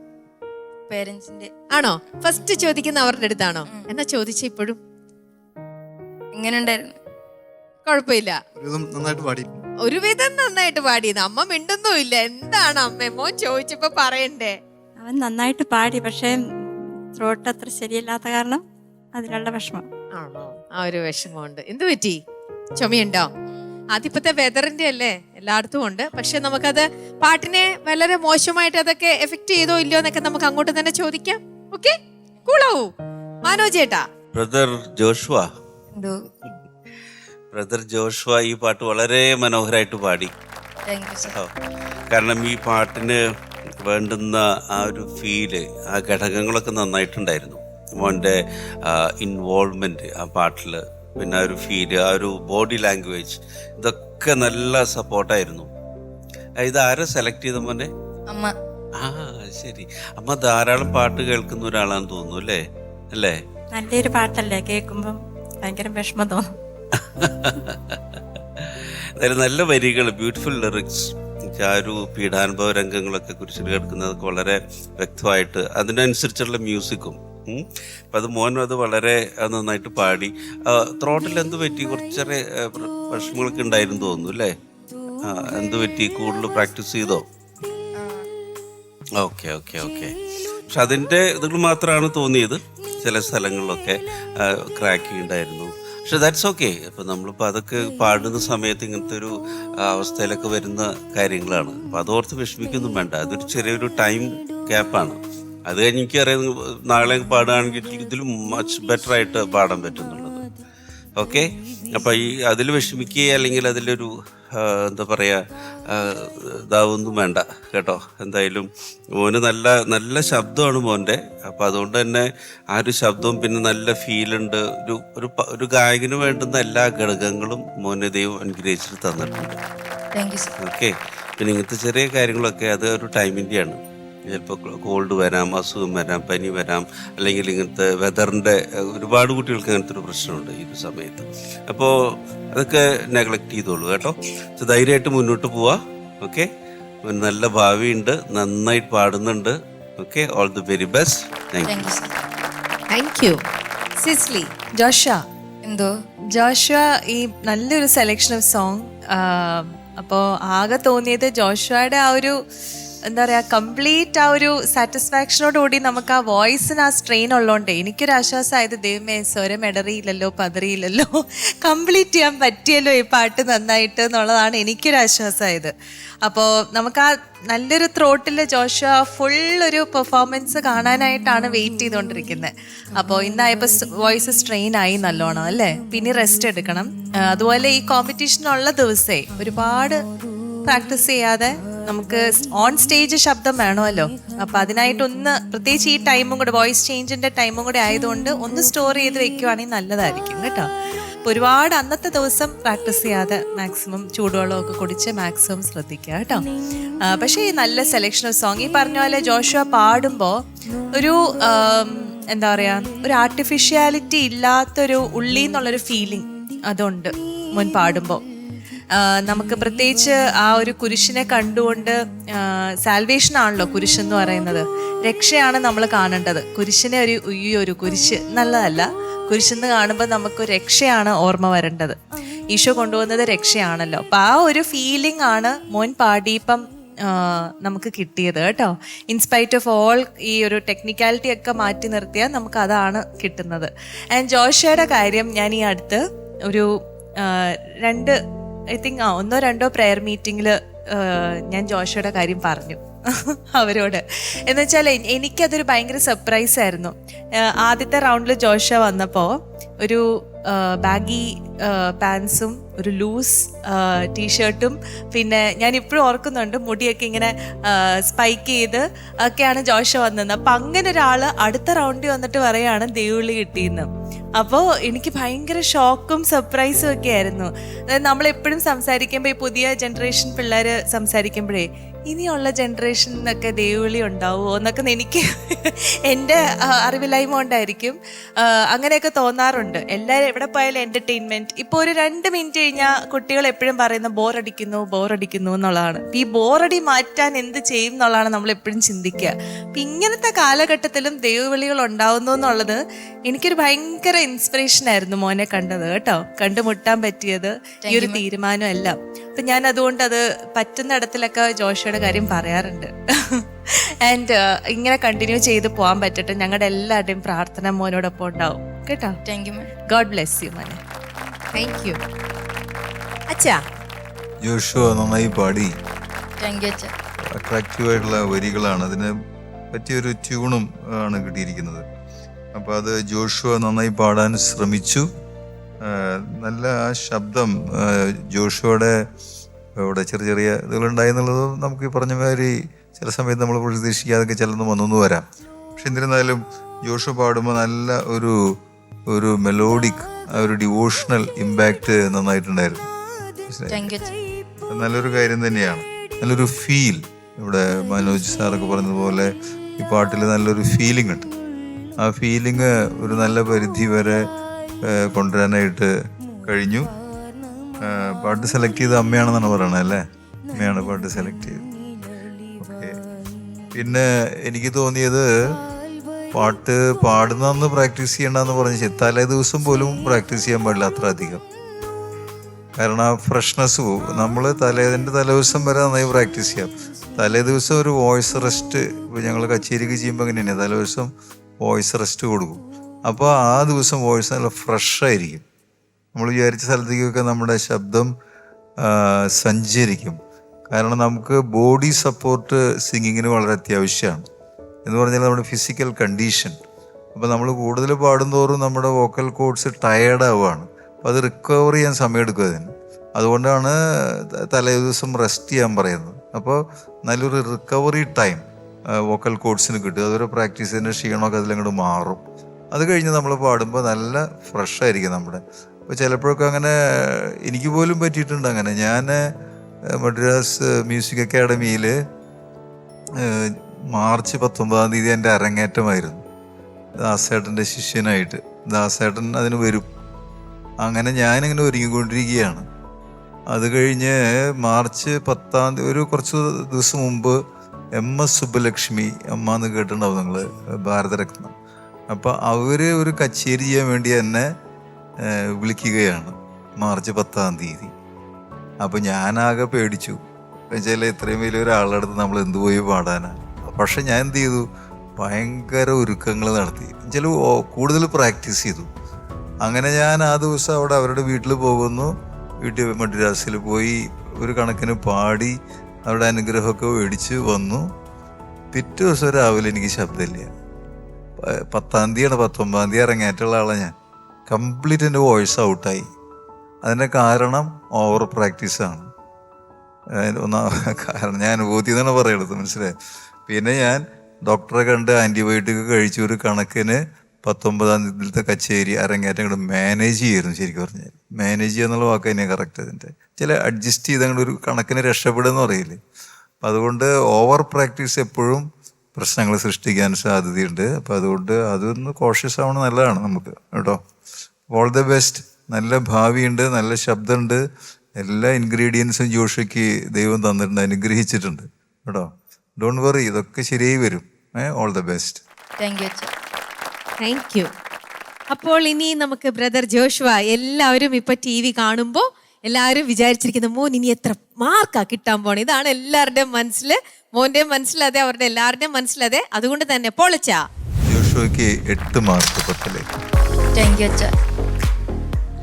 പേരൻസിന്റെ. ആണോ? ഫസ്റ്റ് ചോദിക്കുന്ന അവരുടെ അടുത്താണോ? എന്നാ ചോദിച്ച ഇപ്പോഴും എങ്ങനെ ഉണ്ടായിരുന്നു? കുഴപ്പമില്ല, നന്നായിട്ട് പാടി. ഒരുവിധം നന്നായിട്ട് പാടിയത്. അമ്മ മിണ്ടുന്നുമില്ല. എന്താണ് അമ്മ മോൻ ചോദിച്ചപ്പോ പറയണ്ടേ? അവൻ നന്നായിട്ട് പാടി, പക്ഷേ ത്രോട്ട് അത്ര ശരിയല്ലാത്ത കാരണം അതിലുള്ള വിഷമം. ആണോ? ആ ഒരു വിഷമമുണ്ട്. എന്ത് പറ്റി? ചുമയുണ്ടോ? അതിപ്പത്തെ വെതറിന്റെ അല്ലേ, എല്ലായിടത്തും ഉണ്ട്. പക്ഷെ നമുക്കത് പാട്ടിനെ വളരെ മോശമായിട്ട് അതൊക്കെ എഫക്ട് ചെയ്തോ ഇല്ലയോ എന്നൊക്കെ നമുക്ക് അങ്ങോട്ട് തന്നെ ചോദിക്കാം. ഓക്കെ, കൂളാവൂ. മനോജേട്ടാ, ബ്രദർ ജോഷ്വ, എന്തോ ബ്രദർ ജോഷ്വ ഈ പാട്ട് വളരെ മനോഹരമായിട്ട് പാടി. Thank you sir. കാരണം ഈ പാട്ടിന് വേണ്ടുന്ന ആ ഒരു ഫീല്, ആ ഘടകങ്ങളൊക്കെ നന്നായിട്ടുണ്ടായിരുന്നു. മോൻ്റെ ഇൻവോൾവ്മെൻറ്റ് ആ പാട്ടിൽ, പിന്നെ ആ ഒരു ഫീല്, ആ ഒരു ബോഡി ലാംഗ്വേജ്, ഇതൊക്കെ നല്ല സപ്പോർട്ടായിരുന്നു. ഇതാരാ സെലക്ട് ചെയ്ത മോനെ? അമ്മ. ആ ശരി. അമ്മ ധാരാളം പാട്ട് കേൾക്കുന്ന ഒരാളാന്ന് തോന്നുന്നു അല്ലേ? അല്ലേ? നല്ലൊരു പാട്ടല്ലേ, കേൾക്കുമ്പം ഭയങ്കര വിഷമം തോന്നും. നല്ല വരികൾ, ബ്യൂട്ടിഫുൾ ലിറിക്സ്. ആ ഒരു പീഡാനുഭവ രംഗങ്ങളൊക്കെ കുറിച്ച് കേൾക്കുന്നതൊക്കെ വളരെ വ്യക്തമായിട്ട്, അതിനനുസരിച്ചുള്ള മ്യൂസിക്കും. അപ്പം അത് മോനും അത് വളരെ നന്നായിട്ട് പാടി. ത്രോട്ടിൽ എന്ത് പറ്റി? കുറച്ചേറെ വിഷമങ്ങളൊക്കെ ഉണ്ടായിരുന്നു തോന്നുന്നു അല്ലേ? എന്ത് പറ്റി? കൂടുതൽ പ്രാക്ടീസ് ചെയ്തോ? Okay okay okay. പക്ഷെ അതിൻ്റെ ഇതുകൾ മാത്രമാണ് തോന്നിയത്. ചില സ്ഥലങ്ങളിലൊക്കെ ക്രാക്കിംഗ് ഉണ്ടായിരുന്നു. പക്ഷെ ദാറ്റ്സ് ഓക്കെ. ഇപ്പം നമ്മളിപ്പോൾ അതൊക്കെ പാടുന്ന സമയത്ത് ഇങ്ങനത്തെ ഒരു അവസ്ഥയിലൊക്കെ വരുന്ന കാര്യങ്ങളാണ്. അപ്പം അതോർത്ത് വിഷമിക്കൊന്നും വേണ്ട. അതൊരു ചെറിയൊരു ടൈം ഗ്യാപ്പാണ്. അത് കഴിഞ്ഞ് എനിക്കറിയാം നാളെ പാടുകയാണെങ്കിൽ ഇതിലും മച്ച് ബെറ്റർ ആയിട്ട് പാടാൻ പറ്റുന്നുള്ളത്. ഓക്കെ. അപ്പം ഈ അതിൽ വിഷമിക്കുക അല്ലെങ്കിൽ അതിലൊരു എന്താ പറയുക ഇതാവൊന്നും വേണ്ട കേട്ടോ. എന്തായാലും മോന് നല്ല നല്ല ശബ്ദമാണ് മോൻ്റെ. അപ്പം അതുകൊണ്ട് തന്നെ ആ ഒരു ശബ്ദവും പിന്നെ നല്ല ഫീലുണ്ട്. ഒരു ഗായകന് വേണ്ടുന്ന എല്ലാ ഘടകങ്ങളും മോനെ ദൈവം അനുഗ്രഹിച്ചിട്ട് തന്നിട്ടുണ്ട്. ഓക്കെ. പിന്നെ ഇങ്ങനത്തെ ചെറിയ കാര്യങ്ങളൊക്കെ അത് ഒരു ടൈമിൻ്റെയാണ്. ചിലപ്പോൾ കോൾഡ് വരാം, അസുഖം വരാം, പനി വരാം, അല്ലെങ്കിൽ ഇങ്ങനത്തെ വെതറിൻ്റെ ഒരുപാട് കുട്ടികൾക്ക് അങ്ങനത്തെ ഒരു പ്രശ്നമുണ്ട് ഈ ഒരു സമയത്ത്. അപ്പോൾ അതൊക്കെ നെഗ്ലക്റ്റ് ചെയ്തോളൂ കേട്ടോ. ധൈര്യമായിട്ട് മുന്നോട്ട് പോവാ. ഓക്കെ. നല്ല ഭാവിയുണ്ട്, നന്നായിട്ട് പാടുന്നുണ്ട്. Okay. All the very best. Thank you. Cicily. Josha, എന്തോ ജോഷ ഈ നല്ലൊരു സെലക്ഷൻ ഓഫ് സോങ്. അപ്പോൾ ആകെ തോന്നിയത് ജോഷയുടെ ആ ഒരു എന്താ പറയുക, കംപ്ലീറ്റ് ആ ഒരു സാറ്റിസ്ഫാക്ഷനോടുകൂടി നമുക്ക് ആ വോയിസിന് ആ സ്ട്രെയിൻ ഉള്ളതുകൊണ്ട് എനിക്കൊരു ആശ്വാസമായത്, ദൈവമേ സ്വരം ഇടറിയില്ലല്ലോ, പതറിയില്ലല്ലോ, കംപ്ലീറ്റ് ചെയ്യാൻ പറ്റിയല്ലോ ഈ പാട്ട് നന്നായിട്ട് എന്നുള്ളതാണ് എനിക്കൊരു ആശ്വാസമായത്. അപ്പോൾ നമുക്ക് ആ നല്ലൊരു ത്രോട്ടിൽ ജോഷ ഫുൾ ഒരു പെർഫോമൻസ് കാണാനായിട്ടാണ് വെയിറ്റ് ചെയ്തുകൊണ്ടിരിക്കുന്നത്. അപ്പോൾ ഇന്നായപ്പോൾ വോയിസ് സ്ട്രെയിൻ ആയി നല്ലോണം അല്ലേ. പിന്നെ റെസ്റ്റ് എടുക്കണം. അതുപോലെ ഈ കോമ്പറ്റീഷനുള്ള ദിവസേ ഒരുപാട് പ്രാക്ടീസ് ചെയ്യാതെ നമുക്ക് ഓൺ സ്റ്റേജ് ശബ്ദം വേണമല്ലോ. അപ്പം അതിനായിട്ടൊന്ന് പ്രത്യേകിച്ച് ഈ ടൈമും കൂടെ, വോയിസ് ചേഞ്ചിൻ്റെ ടൈമും കൂടെ ആയതുകൊണ്ട് ഒന്ന് സ്റ്റോർ ചെയ്ത് വെക്കുവാണെങ്കിൽ നല്ലതായിരിക്കും കേട്ടോ. അപ്പോൾ ഒരുപാട് അന്നത്തെ ദിവസം പ്രാക്ടീസ് ചെയ്യാതെ മാക്സിമം ചൂടുവെള്ളമൊക്കെ കുടിച്ച് മാക്സിമം ശ്രദ്ധിക്കുക കേട്ടോ. പക്ഷേ ഈ നല്ല സെലക്ഷൻ ഓഫ് സോങ്, ഈ പറഞ്ഞ പോലെ ജോഷുവ പാടുമ്പോൾ ഒരു എന്താ പറയുക, ഒരു ആർട്ടിഫിഷ്യാലിറ്റി ഇല്ലാത്തൊരു ഉള്ളിൽ നിന്നുള്ളൊരു ഫീലിംഗ് അതുണ്ട് മുൻ പാടുമ്പോൾ. നമുക്ക് പ്രത്യേകിച്ച് ആ ഒരു കുരിശിനെ കണ്ടുകൊണ്ട്, സാൽവേഷൻ ആണല്ലോ കുരിശെന്ന് പറയുന്നത്, രക്ഷയാണ് നമ്മൾ കാണേണ്ടത്. കുരിശിനെ ഒരു കുരിശ് നല്ലതല്ല, കുരിശെന്ന് കാണുമ്പോൾ നമുക്ക് രക്ഷയാണ് ഓർമ്മ വരേണ്ടത്. ഈശോ കൊണ്ടുവന്നത് രക്ഷയാണല്ലോ. അപ്പം ആ ഒരു ഫീലിംഗ് ആണ് മോൻ പാടിയപ്പം നമുക്ക് കിട്ടിയത് കേട്ടോ. ഇൻസ്പൈറ്റ് ഓഫ് ഓൾ ഈ ഒരു ടെക്നിക്കാലിറ്റി ഒക്കെ മാറ്റി നിർത്തിയാൽ നമുക്ക് അതാണ് കിട്ടുന്നത്. ആൻഡ് ജോഷയുടെ കാര്യം ഞാൻ ഈ അടുത്ത് ഒരു ഐ തിങ്ക് 1-2 പ്രെയർ മീറ്റിങ്ങിൽ ഞാൻ ജോഷയുടെ കാര്യം പറഞ്ഞു അവരോട്. എന്ന് വെച്ചാൽ എനിക്കതൊരു ഭയങ്കര സർപ്രൈസ് ആയിരുന്നു. ആദ്യത്തെ റൗണ്ടിൽ ജോഷ വന്നപ്പോൾ ഒരു ബാഗി പാൻസും ഒരു ലൂസ് ടീഷർട്ടും, പിന്നെ ഞാൻ ഇപ്പോഴും ഓർക്കുന്നുണ്ട് മുടിയൊക്കെ ഇങ്ങനെ സ്പൈക്ക് ചെയ്ത് ഒക്കെയാണ് ജോഷ വന്നത്. അപ്പം അങ്ങനെ ഒരാൾ അടുത്ത റൗണ്ടിൽ വന്നിട്ട് പറയുകയാണ് ദൈവവിളി കിട്ടിയെന്ന്. അപ്പോൾ എനിക്ക് ഭയങ്കര ഷോക്കും സർപ്രൈസും ഒക്കെ ആയിരുന്നു. അതായത് നമ്മളെപ്പോഴും സംസാരിക്കുമ്പോൾ ഈ പുതിയ ജനറേഷൻ പിള്ളേർ സംസാരിക്കുമ്പോഴേ ഇനിയുള്ള ജനറേഷനൊക്കെ ദൈവവിളി ഉണ്ടാവുമോ എന്നൊക്കെ എനിക്ക് എൻ്റെ അറിവില്ലായ്മ കൊണ്ടായിരിക്കും അങ്ങനെയൊക്കെ തോന്നാറുണ്ട്. എല്ലാവരും എവിടെ പോയാലും എൻ്റർടൈൻമെൻറ്റ്. ഇപ്പോൾ ഒരു 2 മിനിറ്റ് കഴിഞ്ഞാൽ കുട്ടികൾ എപ്പോഴും പറയുന്ന ബോറടിക്കുന്നു എന്നുള്ളതാണ്. ഈ ബോറടി മാറ്റാൻ എന്ത് ചെയ്യും എന്നുള്ളതാണ് നമ്മളെപ്പോഴും ചിന്തിക്കുക. അപ്പം ഇങ്ങനത്തെ കാലഘട്ടത്തിലും ദൈവവിളികൾ ഉണ്ടാവുന്നു എന്നുള്ളത് എനിക്കൊരു ഭയങ്കര ഇൻസ്പിറേഷൻ ആയിരുന്നു മോനെ കണ്ടത് കേട്ടോ. കണ്ടുമുട്ടാൻ പറ്റിയത് ഈ ഒരു തീരുമാനം എല്ലാം. അപ്പം ഞാൻ അതുകൊണ്ട് അത് പറ്റുന്നിടത്തിലൊക്കെ ജോഷയുടെ കാര്യം പറയാറുണ്ട്. ആൻഡ് ഇങ്ങനെ കണ്ടിന്യൂ ചെയ്ത് പോകാൻ പറ്റട്ടെ. ഞങ്ങളുടെ എല്ലാവരുടെയും പ്രാർത്ഥന മോനോടൊപ്പം ഉണ്ടാവും കേട്ടോ. Thank you. God bless you മോനെ. Thank you. അച്ഛാ, ജോഷുവ നന്നായി പാടി. താങ്ക് യു അച്ഛാ. അട്രാക്റ്റീവായിട്ടുള്ള വരികളാണ്, അതിന് പറ്റിയൊരു ട്യൂണും ആണ് കിട്ടിയിരിക്കുന്നത്. അപ്പോൾ അത് ജോഷുവ നന്നായി പാടാൻ ശ്രമിച്ചു. നല്ല ആ ശബ്ദം ജോഷുവയുടെ ഇവിടെ ചെറിയ ഇതുകളുണ്ടായി എന്നുള്ളത് നമുക്ക് ഈ പറഞ്ഞ മാതിരി ചില സമയത്ത് നമ്മൾ പ്രതീക്ഷിക്കാതൊക്കെ ചിലന്ന് വന്നു വരാം. പക്ഷെ എന്നിരുന്നാലും ജോഷു പാടുമ്പോൾ നല്ല ഒരു മെലോഡിക് ഒരു ഡിവോഷണൽ ഇമ്പാക്റ്റ് നന്നായിട്ടുണ്ടായിരുന്നു. താങ്ക് യു അച്ഛാ. നല്ലൊരു കാര്യം തന്നെയാണ്. നല്ലൊരു ഫീൽ, ഇവിടെ മനോജ് സാറൊക്കെ പറഞ്ഞതുപോലെ ഈ പാട്ടിൽ നല്ലൊരു ഫീലിംഗ് ഉണ്ട്. ആ ഫീലിംഗ് ഒരു നല്ല പരിധി വരെ കൊണ്ടുവരാനായിട്ട് കഴിഞ്ഞു. പാട്ട് സെലക്ട് ചെയ്ത് അമ്മയാണെന്നാണ് പറയണത് അല്ലേ? അമ്മയാണ് പാട്ട് സെലക്ട് ചെയ്തത്. ഓക്കെ. പിന്നെ എനിക്ക് തോന്നിയത് പാട്ട് പാടുന്നന്ന് പ്രാക്ടീസ് ചെയ്യണ്ടെന്ന് പറഞ്ഞ് തലേ ദിവസം പോലും പ്രാക്ടീസ് ചെയ്യാൻ പാടില്ല അത്ര അധികം. കാരണം ആ ഫ്രഷ്നെസ് പോകും. നമ്മൾ തലേദിവസം വരെ നന്നായി പ്രാക്ടീസ് ചെയ്യാം. തലേ ദിവസം ഒരു വോയിസ് റെസ്റ്റ്, ഇപ്പോൾ ഞങ്ങൾ കച്ചേരിക്ക് ചെയ്യുമ്പോൾ അങ്ങനെയാണ്, തലേ ദിവസം വോയിസ് റെസ്റ്റ് കൊടുക്കും. അപ്പോൾ ആ ദിവസം വോയിസ് നല്ല ഫ്രഷായിരിക്കും. നമ്മൾ വിചാരിച്ച സ്ഥലത്തേക്കൊക്കെ നമ്മുടെ ശബ്ദം സഞ്ചരിക്കും. കാരണം നമുക്ക് ബോഡി സപ്പോർട്ട് സിംഗിങ്ങിന് വളരെ അത്യാവശ്യമാണ്. എന്ന് പറഞ്ഞാൽ നമ്മുടെ ഫിസിക്കൽ കണ്ടീഷൻ. അപ്പോൾ നമ്മൾ കൂടുതൽ പാടുന്തോറും നമ്മുടെ വോക്കൽ കോഡ്സ് ടയേർഡാവുകയാണ്. അപ്പോൾ അത് റിക്കവർ ചെയ്യാൻ സമയമെടുക്കും അതിന്. അതുകൊണ്ടാണ് തലേ ദിവസം റെസ്റ്റ് ചെയ്യാൻ പറയുന്നത്. അപ്പോൾ നല്ലൊരു റിക്കവറി ടൈം വോക്കൽ കോഡ്സിന് കിട്ടും. അതൊരു പ്രാക്ടീസിൻ്റെ ക്ഷീണമൊക്കെ അതിലങ്ങോട്ട് മാറും. അത് കഴിഞ്ഞ് നമ്മൾ പാടുമ്പോൾ നല്ല ഫ്രഷായിരിക്കും നമ്മുടെ. അപ്പോൾ ചിലപ്പോഴൊക്കെ അങ്ങനെ എനിക്ക് പോലും പറ്റിയിട്ടുണ്ട്. അങ്ങനെ ഞാൻ മദ്രാസ് മ്യൂസിക് അക്കാഡമിയിൽ മാർച്ച് 19 എൻ്റെ അരങ്ങേറ്റമായിരുന്നു. ദാസേട്ടൻ്റെ ശിഷ്യനായിട്ട്. ദാസേട്ടൻ അതിന് വരും. അങ്ങനെ ഞാനിങ്ങനെ ഒരുങ്ങിക്കൊണ്ടിരിക്കുകയാണ്. അത് കഴിഞ്ഞ് മാർച്ച് 10 ഒരു കുറച്ച് ദിവസം മുമ്പ് MS സുബ്ബലക്ഷ്മി അമ്മ എന്ന് കേട്ടിട്ടുണ്ടാവും നിങ്ങൾ, ഭാരതരത്നം. അപ്പോൾ അവർ ഒരു കച്ചേരി ചെയ്യാൻ വേണ്ടി എന്നെ വിളിക്കുകയാണ് മാർച്ച് 10. അപ്പോൾ ഞാനാകെ പേടിച്ചു. എന്നുവെച്ചാൽ ഇത്രയും വലിയൊരാളുടെ അടുത്ത് നമ്മൾ എന്ത് പോയി പാടാനാണ്. പക്ഷെ ഞാൻ എന്ത് ചെയ്തു, ഭയങ്കര ഒരുക്കങ്ങൾ നടത്തി. എന്നുവെച്ചാൽ കൂടുതൽ പ്രാക്ടീസ് ചെയ്തു. അങ്ങനെ ഞാൻ ആ ദിവസം അവിടെ അവരുടെ വീട്ടിൽ പോകുന്നു. വീട്ടിൽ മദ്രാസിൽ പോയി ഒരു കണക്കിന് പാടി അവരുടെ അനുഗ്രഹമൊക്കെ മേടിച്ച് വന്നു. പിറ്റേ ദിവസം രാവിലെ എനിക്ക് ശബ്ദമില്ല. 10 19 ഇറങ്ങാറ്റുള്ള ആളാണ് ഞാൻ. കംപ്ലീറ്റ് എൻ്റെ വോയിസ് ഔട്ടായി. അതിൻ്റെ കാരണം ഓവർ പ്രാക്ടീസാണ്. കാരണം ഞാൻ അനുഭൂതി എന്നാണ് പറയുന്നത്, മനസ്സിലായി. പിന്നെ ഞാൻ ഡോക്ടറെ കണ്ട് ആൻറ്റിബയോട്ടിക് കഴിച്ചു. ഒരു കണക്കിന് 19 കച്ചേരി അരങ്ങേറ്റം അങ്ങോട്ട് മാനേജ് ചെയ്യായിരുന്നു. ശരിക്കും പറഞ്ഞാൽ മാനേജ് ചെയ്യുക എന്നുള്ള വാക്ക് തന്നെയാണ് കറക്റ്റ്. അതിൻ്റെ ചില അഡ്ജസ്റ്റ് ചെയ്ത് അങ്ങോട്ട് ഒരു കണക്കിന് രക്ഷപ്പെടുമെന്ന് പറയില്ലേ. അപ്പം അതുകൊണ്ട് ഓവർ പ്രാക്ടീസ് എപ്പോഴും പ്രശ്നങ്ങൾ സൃഷ്ടിക്കാൻ സാധ്യതയുണ്ട്. അപ്പം അതുകൊണ്ട് അതൊന്ന് കോഷ്യസ് ആവണം, നല്ലതാണ് നമുക്ക് കേട്ടോ. All the best. നല്ല ഭാവിയുണ്ട്, നല്ല ശബ്ദമുണ്ട്, എല്ലാ ഇൻഗ്രീഡിയൻസും ജോഷിക്ക് ദൈവം തന്നിട്ടുണ്ട്, അനുഗ്രഹിച്ചിട്ടുണ്ട് കേട്ടോ. ഡോണ്ട് വറി, ഇതൊക്കെ ശരിയായി വരും. All the best. Thank you അച്ഛാ. Thank you. അപ്പോൾ ഇനി നമുക്ക് ബ്രദർ ജോഷുവ, എല്ലാവരും ഇപ്പൊ TV കാണുമ്പോൾ എല്ലാവരും വിചാരിച്ചിരിക്കുന്ന മോൻ ഇനി എത്ര മാർക്കാ കിട്ടാൻ പോണേ. ഇതാണ് എല്ലാവരുടെയും മനസ്സിൽ, മോന്റെ മനസ്സിലതെ, അവരുടെ എല്ലാവരുടെയും മനസ്സിലതെ. അതുകൊണ്ട് തന്നെ പൊളിച്ച ജോഷുവയ്ക്ക് 8 മാർക്ക് 10. താങ്ക് യു അച്ഛാ.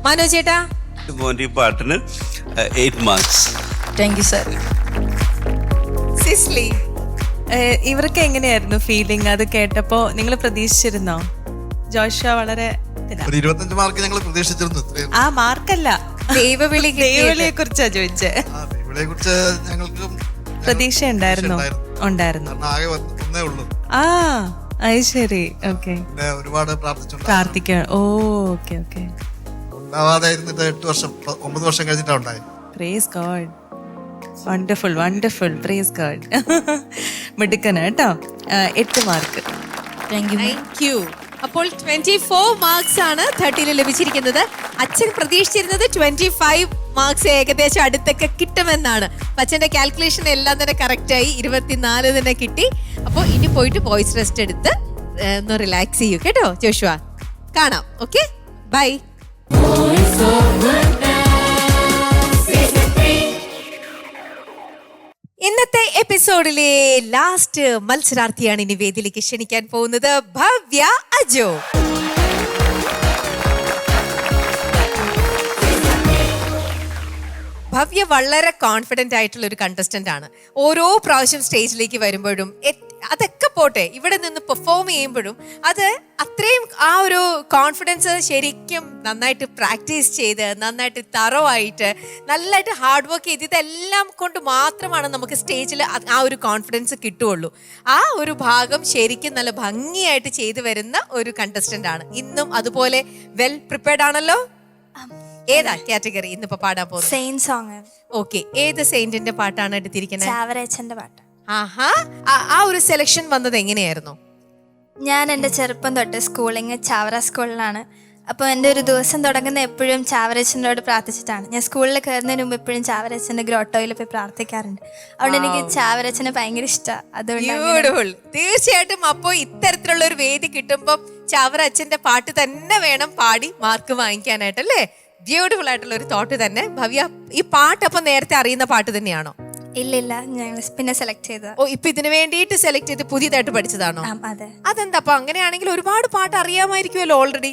മനോജ് ചേട്ടാ? മോൻ്റെ ഈ പാട്ടിന് 8 marks. Thank you sir. Cicily, ഇവർക്ക് എങ്ങനെയായിരുന്നു ഫീലിംഗ് അത് കേട്ടപ്പോ? നിങ്ങൾ പ്രതീക്ഷിച്ചിരുന്നോ? ജോഷുവ വളരെ ഒരു 25 മാർക്ക് ഞങ്ങൾ പ്രതീക്ഷിച്ചിരുന്നു. ആ മാർക്കല്ല, ദൈവവിളിയെ കുറിച്ചാ ചോദിച്ചേ. ദൈവവിളിയെ കുറിച്ച് ഞങ്ങൾക്ക് പ്രതീക്ഷ ഉണ്ടായിരുന്നു. ആകെ ഒന്നേ ഉള്ളൂ. ആ അത് ശരി. ഓക്കെ. ഒരുപാട് പ്രാർത്ഥിക്കണം. ഓ ഓക്കെ ഓക്കെ. ഉണ്ടാവാതെ ഇരുന്നിട്ട് 9 വർഷം കഴിഞ്ഞിട്ടാണ് ഉണ്ടായത്. Praise God. Wonderful wonderful. Praise God. മിടുക്കന കേട്ടോ. 8 mark. Thank you. Thank you. അപ്പോൾ 24 മാർക്സ് ആണ് 30 ലഭിച്ചിരിക്കുന്നത്. അച്ഛൻ പ്രതീക്ഷിച്ചിരുന്നത് 25 മാർക്സ് ഏകദേശം അടുത്തൊക്കെ കിട്ടുമെന്നാണ്. അച്ഛൻ്റെ കാൽക്കുലേഷൻ എല്ലാം തന്നെ കറക്റ്റായി 24 തന്നെ കിട്ടി. അപ്പോൾ ഇനി പോയിട്ട് വോയിസ് റെസ്റ്റ് എടുത്ത് ഒന്ന് റിലാക്സ് ചെയ്യൂ കേട്ടോ ജോഷുവ. കാണാം. Okay, bye. ഇന്നത്തെ എപ്പിസോഡിലെ ലാസ്റ്റ് മത്സരാർത്ഥിയാണ് ഇനി വേദിയിലേക്ക് ക്ഷണിക്കാൻ പോകുന്നത് ഭവ്യ അജോ. ഭവ്യ വളരെ കോൺഫിഡന്റ് ആയിട്ടുള്ള ഒരു കണ്ടസ്റ്റന്റ് ആണ്. ഓരോ പ്രാവശ്യം സ്റ്റേജിലേക്ക് വരുമ്പോഴും അതൊക്കെ പോട്ടെ, ഇവിടെ നിന്ന് പെർഫോം ചെയ്യുമ്പോഴും അത് അത്രയും ആ ഒരു കോൺഫിഡൻസ് ശരിക്കും നന്നായിട്ട് പ്രാക്ടീസ് ചെയ്ത് നന്നായിട്ട് തറവായിട്ട് നല്ലതായിട്ട് ഹാർഡ് വർക്ക് ചെയ്ത് ഇതെല്ലാം കൊണ്ട് മാത്രമാണ് നമുക്ക് സ്റ്റേജിൽ ആ ഒരു കോൺഫിഡൻസ് കിട്ടുള്ളൂ. ആ ഒരു ഭാഗം ശരിക്കും നല്ല ഭംഗിയായിട്ട് ചെയ്തു വരുന്ന ഒരു കണ്ടസ്റ്റന്റ് ആണ്. ഇന്നും അതുപോലെ വെൽ പ്രിപ്പയർഡ് ആണല്ലോ. ഏതാ കാറ്റഗറി ഇന്നിപ്പോ പാടാൻ പോകുന്നത്? Saint song. ഓക്കെ, ഏത് സെയിന്റിന്റെ പാട്ടാണ് എടുത്തിരിക്കുന്നത്? ചാവറേച്ചന്റെ പാട്ട്. ആഹാ, ആ ഒരു സെലക്ഷൻ വന്നത് എങ്ങനെയായിരുന്നു? ഞാൻ എൻ്റെ ചെറുപ്പം തൊട്ട് സ്കൂളിങ് ചാവറ സ്കൂളിലാണ്. അപ്പോൾ എൻ്റെ ഒരു ദിവസം തുടങ്ങുന്ന എപ്പോഴും ചാവറേച്ചനോട് പ്രാർത്ഥിച്ചിട്ടാണ്. ഞാൻ സ്കൂളിൽ കയറുന്നതിന് മുമ്പ് എപ്പോഴും ചാവറേച്ചൻ്റെ ഗ്രോട്ടോയിൽ പോയി പ്രാർത്ഥിക്കാറുണ്ട്. അതുകൊണ്ട് എനിക്ക് ചാവറേച്ചനെ ഭയങ്കര ഇഷ്ടമാണ്. അതുകൊണ്ട് തീർച്ചയായിട്ടും അപ്പോൾ ഇത്തരത്തിലുള്ള ഒരു വേദി കിട്ടുമ്പോൾ ചാവറ അച്ഛന്റെ പാട്ട് തന്നെ വേണം പാടി മാർക്ക് വാങ്ങിക്കാനായിട്ട്, അല്ലേ? ബ്യൂട്ടിഫുൾ ആയിട്ടുള്ള ഒരു തോട്ട് തന്നെ. ഭവ്യ, ഈ പാട്ട് അപ്പൊ നേരത്തെ അറിയുന്ന പാട്ട് തന്നെയാണോ? ഇല്ലില്ല, ഞങ്ങൾ പിന്നെ സെലക്ട് ചെയ്തത്. ഓ, ഇപ്പൊ ഇതിനു വേണ്ടിയിട്ട് സെലക്ട് ചെയ്ത് പുതിയതായിട്ട് പഠിച്ചതാണോ? അതെ. അതെന്താ? അപ്പൊ അങ്ങനെയാണെങ്കിൽ ഒരുപാട് പാട്ട് അറിയാമായിരിക്കുമല്ലോ ഓൾറെഡി.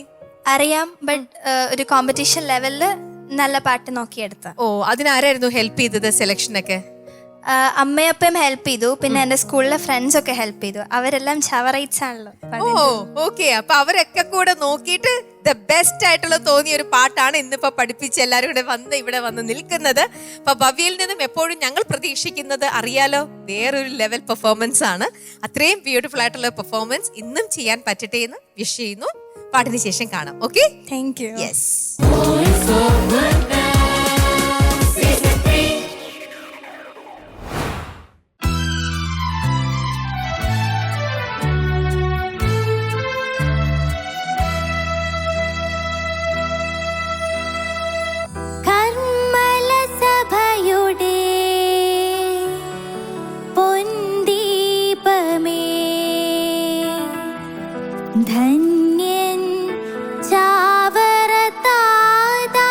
അറിയാം, ബട്ട് ഒരു കോമ്പറ്റീഷൻ ലെവലിൽ നല്ല പാട്ട് നോക്കിയെടുത്ത. ഓ, അതിനാരായിരുന്നു ഹെൽപ്പ് ചെയ്തത് സെലക്ഷനൊക്കെ? അമ്മയപ്പം ഹെൽപ്പ് ചെയ്തു, പിന്നെ എൻ്റെ സ്കൂളിലെ ഫ്രണ്ട്സ് ഒക്കെ ഹെൽപ്പ് ചെയ്തു. അവരെല്ലാം ചവറൈറ്റ്സ് ആണല്ലോ. ഓ, ഓക്കെ. അപ്പൊ അവരൊക്കെ കൂടെ നോക്കിയിട്ട് ദ ബെസ്റ്റ് ആയിട്ടുള്ള തോന്നിയ ഒരു പാട്ടാണ് ഇന്നിപ്പോ പഠിപ്പിച്ച് എല്ലാവരും കൂടെ ഇവിടെ വന്ന് നിൽക്കുന്നത്. അപ്പൊ ഭവ്യയിൽ നിന്നും എപ്പോഴും ഞങ്ങൾ പ്രതീക്ഷിക്കുന്നത് അറിയാലോ, വേറൊരു ലെവൽ പെർഫോമൻസ് ആണ്. അത്രയും ബ്യൂട്ടിഫുൾ ആയിട്ടുള്ള പെർഫോമൻസ് ഇന്നും ചെയ്യാൻ പറ്റട്ടെ എന്ന് വിഷ് ചെയ്യുന്നു. പാട്ടിന് ശേഷം കാണാം. Okay, thank you. യെസ്. ധന്യൻ ചാവറതാദാ,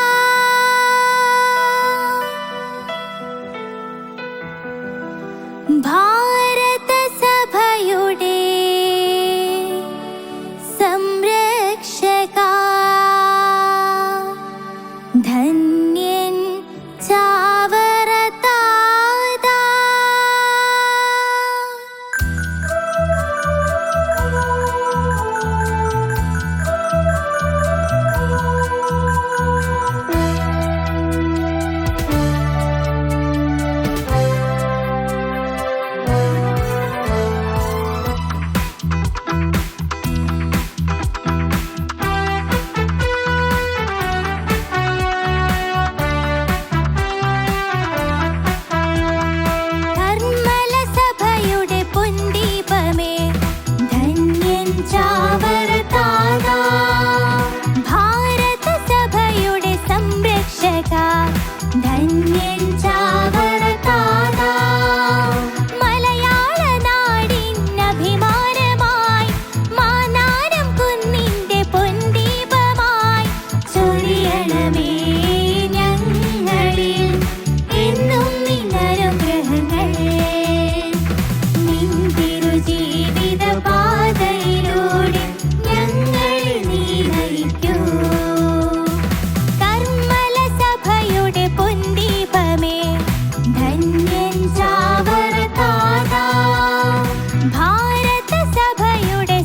ഭാരത സഭയുടെ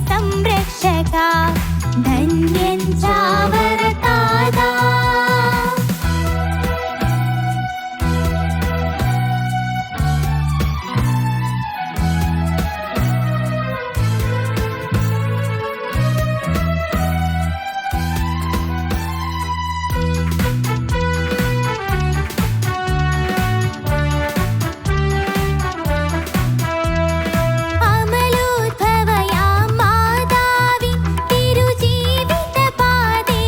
സംരക്ഷക, ധന്യൻ ചാവറതാദാ. അമലോദ്ഭവയാം മാതാവിൻ തിരുജീവിത പാതേ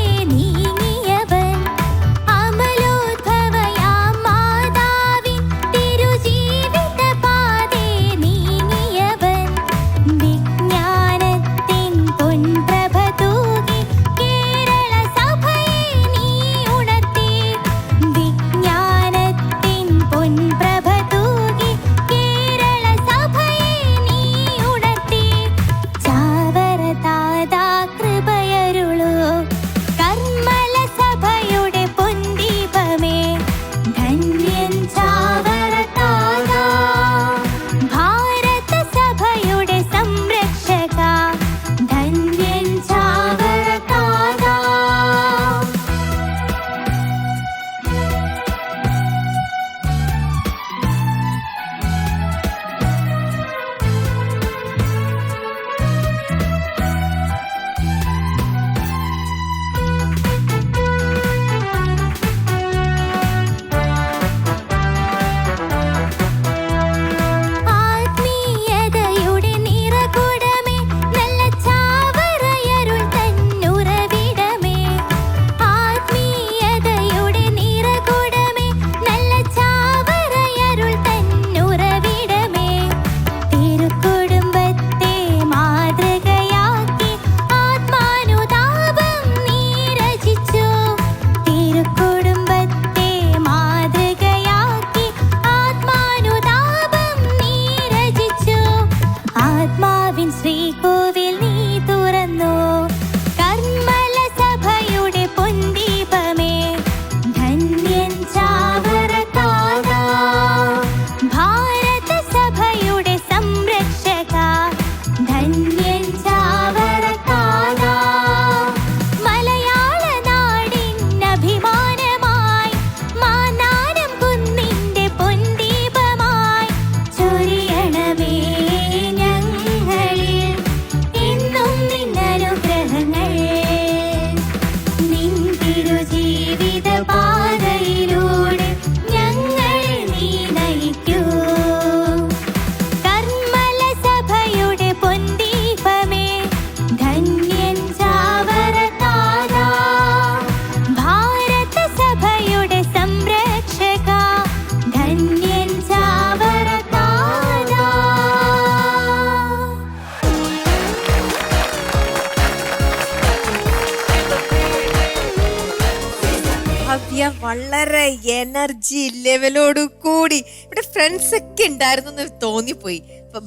ഭവ്യ വളരെ എനർജി ലെവലോട് കൂടി ഇവിടെ ഫ്രണ്ട്സ് ഒക്കെ ഉണ്ടായിരുന്നു എന്ന് തോന്നിപ്പോയി.